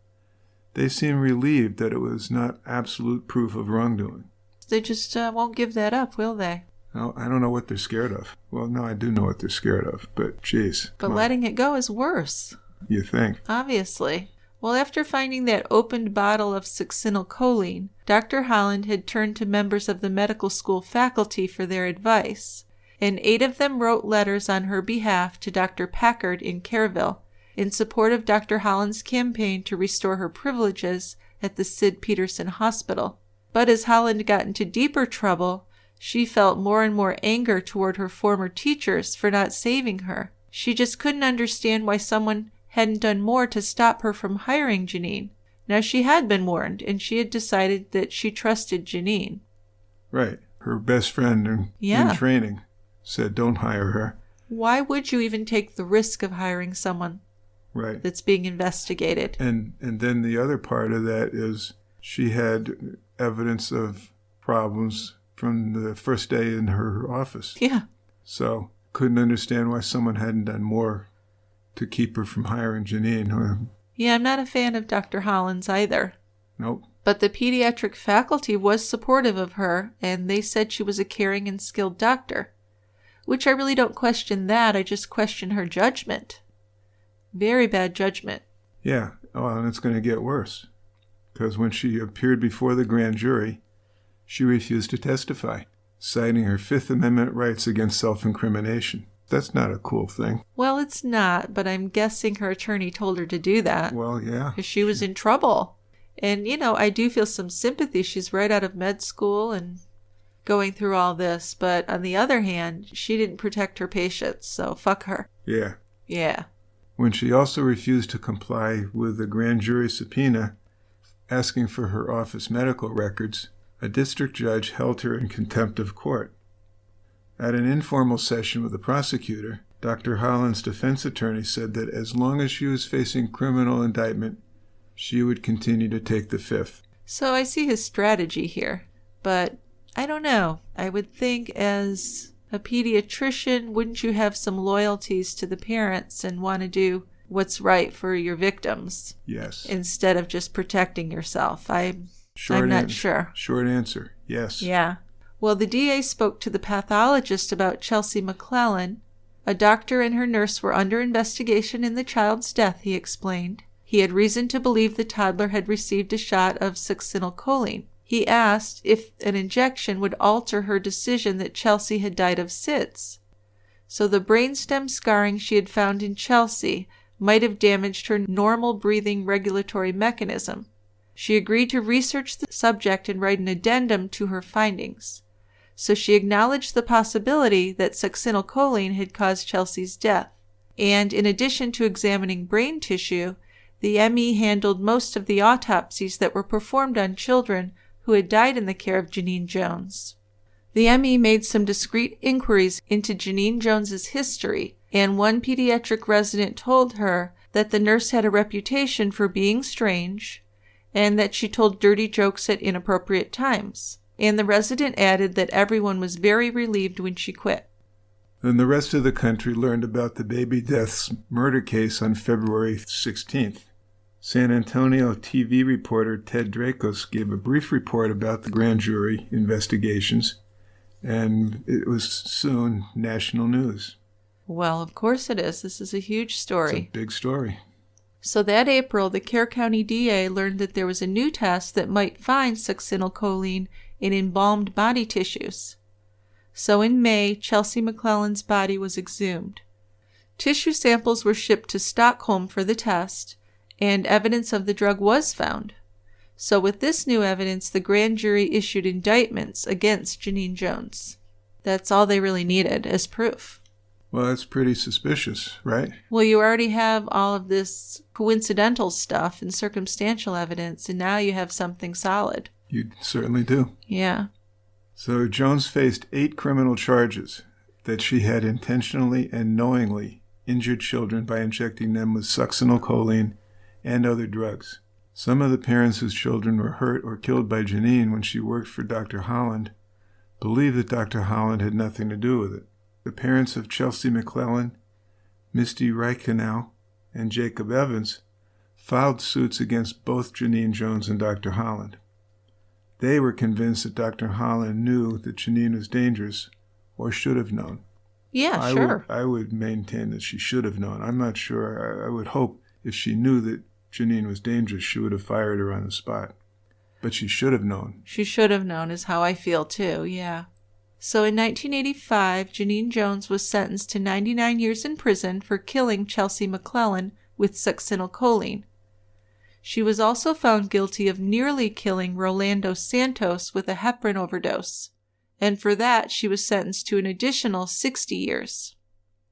they seemed relieved that it was not absolute proof of wrongdoing. They just won't give that up, will they? Well, I don't know what they're scared of. Well, no, I do know what they're scared of, but geez. But letting it go is worse. You think? Obviously. Well, after finding that opened bottle of succinylcholine, Dr. Holland had turned to members of the medical school faculty for their advice, and 8 of them wrote letters on her behalf to Dr. Packard in Kerrville in support of Dr. Holland's campaign to restore her privileges at the Sid Peterson Hospital. But as Holland got into deeper trouble, she felt more and more anger toward her former teachers for not saving her. She just couldn't understand why someone hadn't done more to stop her from hiring Janine. Now, she had been warned, and she had decided that she trusted Janine. Right. Her best friend in training said don't hire her. Why would you even take the risk of hiring someone that's being investigated? And then the other part of that is she had evidence of problems from the first day in her office. Yeah. So couldn't understand why someone hadn't done more to keep her from hiring Janine. Yeah, I'm not a fan of Dr. Holland's either. Nope. But the pediatric faculty was supportive of her, and they said she was a caring and skilled doctor. Which I really don't question that, I just question her judgment. Very bad judgment. Yeah, and it's going to get worse. Because when she appeared before the grand jury, she refused to testify, citing her Fifth Amendment rights against self-incrimination. That's not a cool thing. Well, it's not, but I'm guessing her attorney told her to do that. Well, yeah. Because she was in trouble. And, I do feel some sympathy. She's right out of med school and going through all this. But on the other hand, she didn't protect her patients, so fuck her. Yeah. Yeah. When she also refused to comply with the grand jury subpoena asking for her office medical records, a district judge held her in contempt of court. At an informal session with the prosecutor, Dr. Holland's defense attorney said that as long as she was facing criminal indictment, she would continue to take the Fifth. So I see his strategy here, but I don't know. I would think as a pediatrician, wouldn't you have some loyalties to the parents and want to do what's right for your victims? Yes. Instead of just protecting yourself. I'm not sure. Short answer, yes. Yeah. Well, the DA spoke to the pathologist about Chelsea McClellan. A doctor and her nurse were under investigation in the child's death, he explained. He had reason to believe the toddler had received a shot of succinylcholine. He asked if an injection would alter her decision that Chelsea had died of SIDS. So the brainstem scarring she had found in Chelsea might have damaged her normal breathing regulatory mechanism. She agreed to research the subject and write an addendum to her findings. So she acknowledged the possibility that succinylcholine had caused Chelsea's death. And in addition to examining brain tissue, the ME handled most of the autopsies that were performed on children who had died in the care of Janine Jones. The ME made some discreet inquiries into Janine Jones's history, and one pediatric resident told her that the nurse had a reputation for being strange and that she told dirty jokes at inappropriate times. And the resident added that everyone was very relieved when she quit. Then the rest of the country learned about the baby deaths murder case on February 16th. San Antonio TV reporter Ted Dracos gave a brief report about the grand jury investigations, and it was soon national news. Well, of course it is. This is a huge story. It's a big story. So that April, the Kerr County DA learned that there was a new test that might find succinylcholine in embalmed body tissues. So in May, Chelsea McClellan's body was exhumed. Tissue samples were shipped to Stockholm for the test, and evidence of the drug was found. So with this new evidence, the grand jury issued indictments against Janine Jones. That's all they really needed as proof. Well, that's pretty suspicious, right? Well, you already have all of this coincidental stuff and circumstantial evidence, and now you have something solid. You certainly do. Yeah. So Jones faced 8 criminal charges that she had intentionally and knowingly injured children by injecting them with succinylcholine and other drugs. Some of the parents whose children were hurt or killed by Janine when she worked for Dr. Holland believe that Dr. Holland had nothing to do with it. The parents of Chelsea McClellan, Misty Reichenau, and Jacob Evans filed suits against both Janine Jones and Dr. Holland. They were convinced that Dr. Holland knew that Janine was dangerous, or should have known. Yeah, sure. I would maintain that she should have known. I'm not sure. I would hope if she knew that Janine was dangerous, she would have fired her on the spot. But she should have known. She should have known is how I feel too, yeah. So in 1985, Janine Jones was sentenced to 99 years in prison for killing Chelsea McClellan with succinylcholine. She was also found guilty of nearly killing Rolando Santos with a heparin overdose, and for that she was sentenced to an additional 60 years.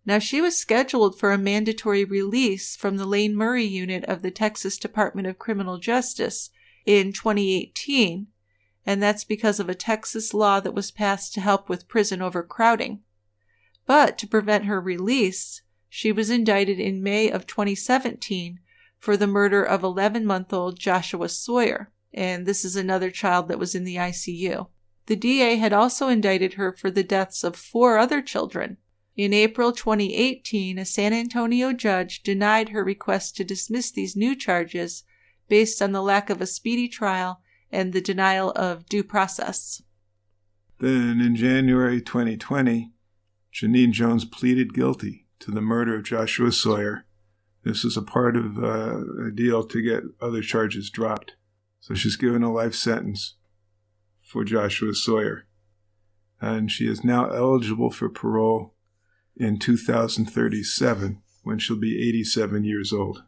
Now she was scheduled for a mandatory release from the Lane Murray unit of the Texas Department of Criminal Justice in 2018, and that's because of a Texas law that was passed to help with prison overcrowding. But to prevent her release, she was indicted in May of 2017 for the murder of 11-month-old Joshua Sawyer, and this is another child that was in the ICU. The DA had also indicted her for the deaths of 4 other children. In April 2018, a San Antonio judge denied her request to dismiss these new charges based on the lack of a speedy trial and the denial of due process. Then in January 2020, Janine Jones pleaded guilty to the murder of Joshua Sawyer. This is a part of a deal to get other charges dropped. So she's given a life sentence for Joshua Sawyer. And she is now eligible for parole in 2037 when she'll be 87 years old.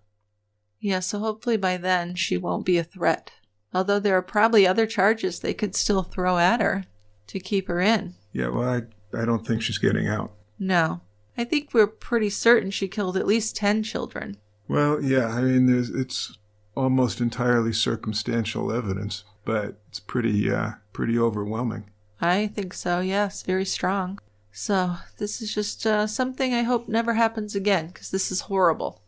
Yeah, so hopefully by then she won't be a threat. Although there are probably other charges they could still throw at her to keep her in. Yeah, well, I don't think she's getting out. No. I think we're pretty certain she killed at least 10 children. Well, yeah, I mean, it's almost entirely circumstantial evidence, but it's pretty overwhelming. I think so, yes, very strong. So this is just something I hope never happens again, because this is horrible.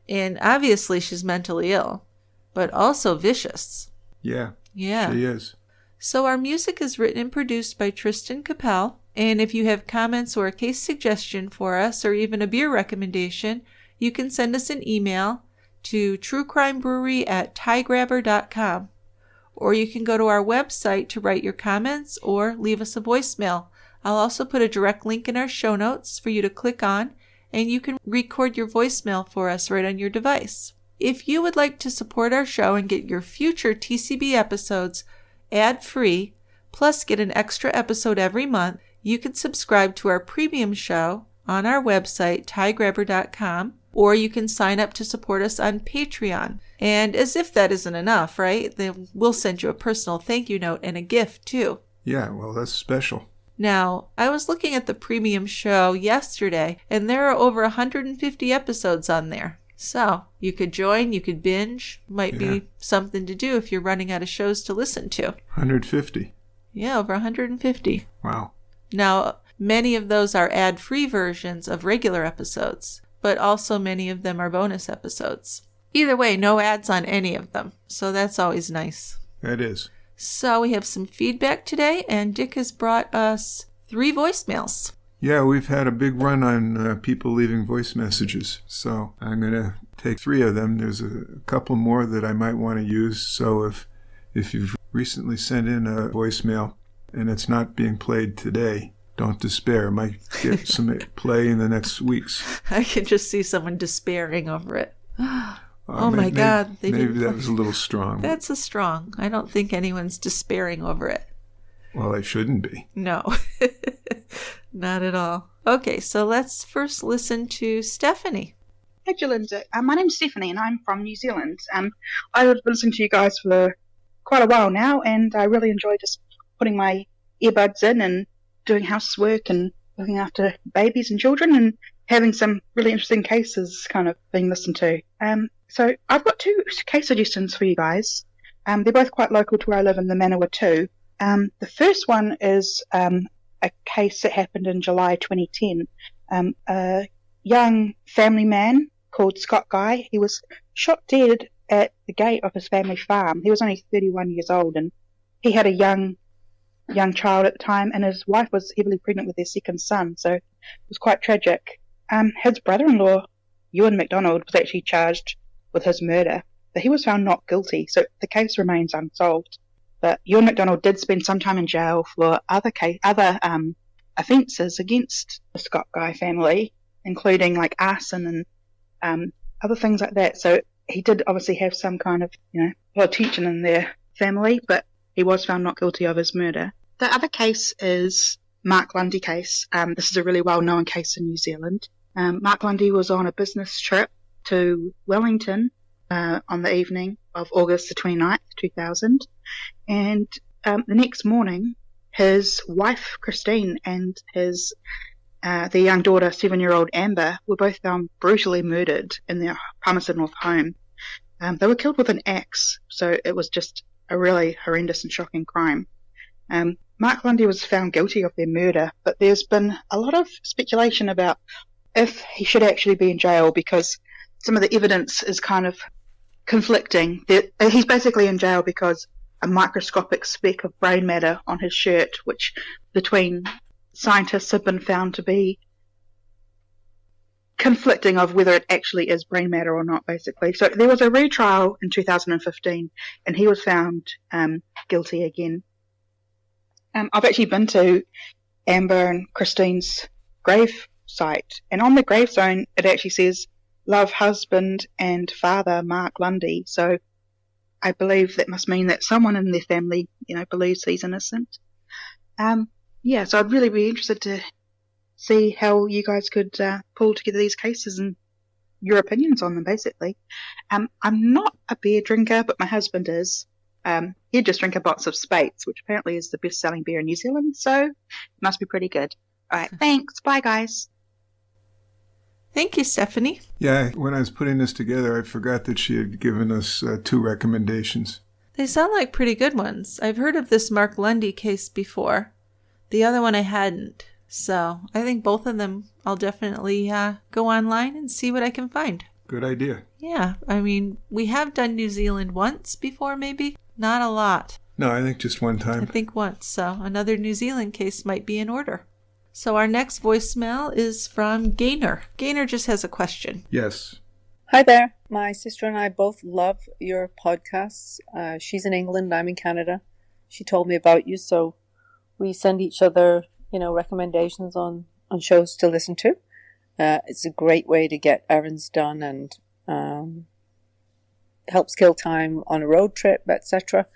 And obviously she's mentally ill, but also vicious. Yeah, she is. So our music is written and produced by Tristan Capel, and if you have comments or a case suggestion for us, or even a beer recommendation, you can send us an email to truecrimebrewery@tiegrabber.com, or you can go to our website to write your comments or leave us a voicemail. I'll also put a direct link in our show notes for you to click on, and you can record your voicemail for us right on your device. If you would like to support our show and get your future TCB episodes ad-free, plus get an extra episode every month, you can subscribe to our premium show on our website, tiegrabber.com, or you can sign up to support us on Patreon. And as if that isn't enough, right? Then we'll send you a personal thank you note and a gift, too. Yeah, well, that's special. Now, I was looking at the premium show yesterday, and there are over 150 episodes on there. So, you could join, you could binge. Might be something to do if you're running out of shows to listen to. 150. Yeah, over 150. Wow. Now, many of those are ad-free versions of regular episodes, but also many of them are bonus episodes. Either way, no ads on any of them, so that's always nice. That is. So we have some feedback today, and Dick has brought us 3 voicemails. Yeah, we've had a big run on people leaving voice messages. So I'm going to take 3 of them. There's a couple more that I might want to use. So if you've recently sent in a voicemail and it's not being played today, don't despair. It might get some play in the next weeks. I can just see someone despairing over it. Oh my God. Maybe that was a little strong. That's a strong. I don't think anyone's despairing over it. Well, I shouldn't be. No, not at all. Okay, so let's first listen to Stephanie. Hey, Jalinda. My name's Stephanie, and I'm from New Zealand. I've been listening to you guys for quite a while now, and I really enjoy just putting my earbuds in and doing housework and looking after babies and children and having some really interesting cases kind of being listened to. So I've got 2 case suggestions for you guys. They're both quite local to where I live in the Manawatu. The first one is a case that happened in July 2010. A young family man called Scott Guy, he was shot dead at the gate of his family farm. He was only 31 years old, and he had a young child at the time, and his wife was heavily pregnant with their second son, so it was quite tragic. His brother-in-law, Ewan McDonald, was actually charged with his murder, but he was found not guilty, so the case remains unsolved. But Ewan McDonald did spend some time in jail for other offences against the Scott Guy family, including like arson and other things like that. So he did obviously have some kind of, a lot of tension in their family, but he was found not guilty of his murder. The other case is Mark Lundy case. This is a really well-known case in New Zealand. Mark Lundy was on a business trip to Wellington on the evening of August the 29th, 2000. And the next morning, his wife, Christine, and their young daughter, 7-year-old Amber, were both found brutally murdered in their Palmerston North home. They were killed with an axe, so it was just a really horrendous and shocking crime. Mark Lundy was found guilty of their murder, but there's been a lot of speculation about if he should actually be in jail because some of the evidence is kind of conflicting. He's basically in jail because a microscopic speck of brain matter on his shirt, which between scientists have been found to be conflicting of whether it actually is brain matter or not, basically. So there was a retrial in 2015, and he was found guilty again. I've actually been to Amber and Christine's grave site, and on the gravestone it actually says, "Love husband and father Mark Lundy." So I believe that must mean that someone in their family, believes he's innocent. So I'd really be interested to see how you guys could pull together these cases and your opinions on them, basically. I'm not a beer drinker, but my husband is. He'd just drink a box of Spates, which apparently is the best-selling beer in New Zealand, so it must be pretty good. All right, thanks. Bye, guys. Thank you, Stephanie. Yeah, when I was putting this together, I forgot that she had given us 2 recommendations. They sound like pretty good ones. I've heard of this Mark Lundy case before. The other one I hadn't. So I think both of them I'll definitely go online and see what I can find. Good idea. Yeah, I mean, we have done New Zealand once before, maybe. Not a lot. No, I think just one time. I think once. So another New Zealand case might be in order. So our next voicemail is from Gaynor. Gaynor just has a question. Yes. Hi there. My sister and I both love your podcasts. She's in England, I'm in Canada. She told me about you, so we send each other, recommendations on shows to listen to. It's a great way to get errands done and helps kill time on a road trip, etc.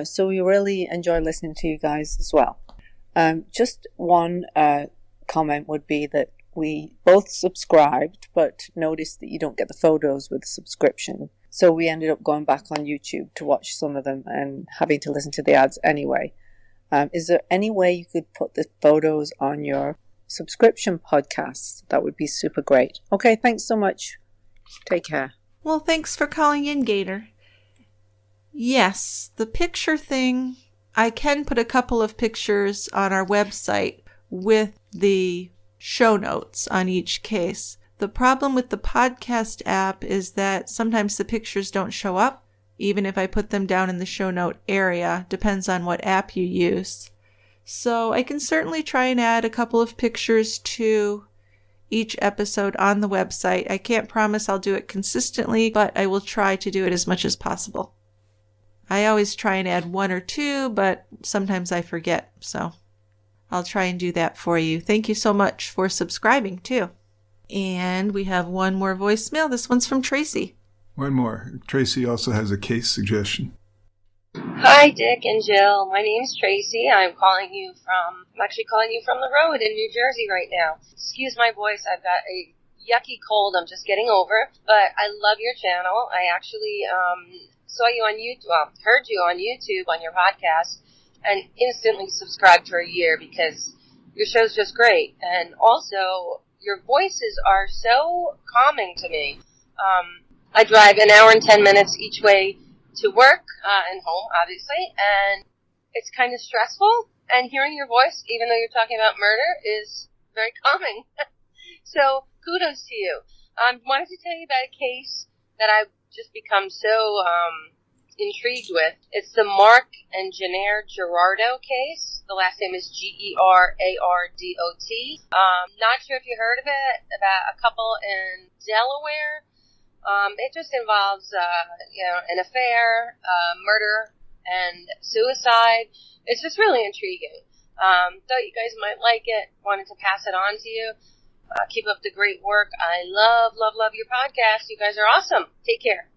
So we really enjoy listening to you guys as well. Just one comment would be that we both subscribed, but noticed that you don't get the photos with the subscription. So we ended up going back on YouTube to watch some of them and having to listen to the ads anyway. Is there any way you could put the photos on your subscription podcasts? That would be super great. Okay, thanks so much. Take care. Well, thanks for calling in, Gator. Yes, the picture thing, I can put a couple of pictures on our website with the show notes on each case. The problem with the podcast app is that sometimes the pictures don't show up, even if I put them down in the show note area. Depends on what app you use. So I can certainly try and add a couple of pictures to each episode on the website. I can't promise I'll do it consistently, but I will try to do it as much as possible. I always try and add 1 or 2, but sometimes I forget, so I'll try and do that for you. Thank you so much for subscribing, too. And we have one more voicemail. This one's from Tracy. One more. Tracy also has a case suggestion. Hi, Dick and Jill. My name's Tracy. I'm actually calling you from the road in New Jersey right now. Excuse my voice. I've got a yucky cold I'm just getting over, but I love your channel. I actually saw you on YouTube, heard you on YouTube on your podcast, and instantly subscribed for a year because your show's just great. And also, your voices are so calming to me. I drive an hour and 10 minutes each way to work and home, obviously, and it's kind of stressful. And hearing your voice, even though you're talking about murder, is very calming. So kudos to you. Wanted to tell you about a case that I've just become so intrigued with. It's the Mark and Janine Gerardo case. The last name is Gerardot. Not sure if you heard of it, about a couple in Delaware. It just involves, an affair, murder, and suicide. It's just really intriguing. Thought you guys might like it. Wanted to pass it on to you. Keep up the great work. I love, love, love your podcast. You guys are awesome. Take care.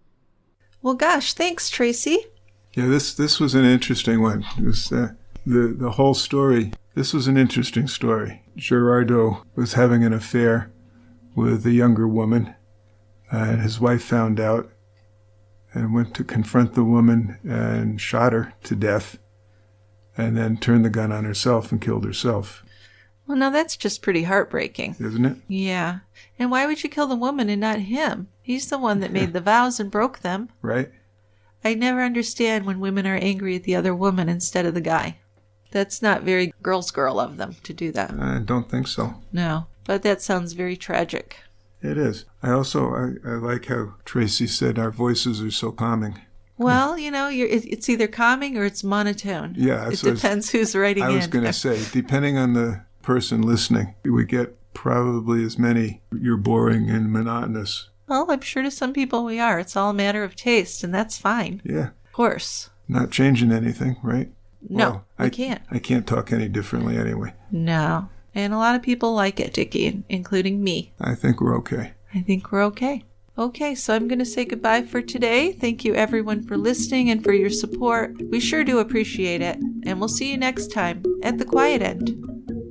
Well, gosh, thanks, Tracy. Yeah, this was an interesting one. It was, the whole story. This was an interesting story. Gerardo was having an affair with a younger woman, and his wife found out and went to confront the woman and shot her to death, and then turned the gun on herself and killed herself. Well, now that's just pretty heartbreaking. Isn't it? Yeah. And why would you kill the woman and not him? He's the one that made the vows and broke them. Right. I never understand when women are angry at the other woman instead of the guy. That's not very girl of them to do that. I don't think so. No, but that sounds very tragic. It is. I like how Tracy said our voices are so calming. Well, it's either calming or it's monotone. Yeah. It depends who's writing in. I was going to say, depending on the person listening, we get probably as many, you're boring and monotonous. Well, I'm sure to some people we are. It's all a matter of taste, and that's fine. Yeah. Of course. Not changing anything, right? No, well, I can't. I can't talk any differently anyway. No. And a lot of people like it, Dickie, including me. I think we're okay. I think we're okay. Okay, so I'm going to say goodbye for today. Thank you, everyone, for listening and for your support. We sure do appreciate it. And we'll see you next time at the Quiet End.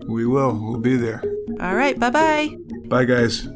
We will. We'll be there. All right, bye-bye. Bye, guys.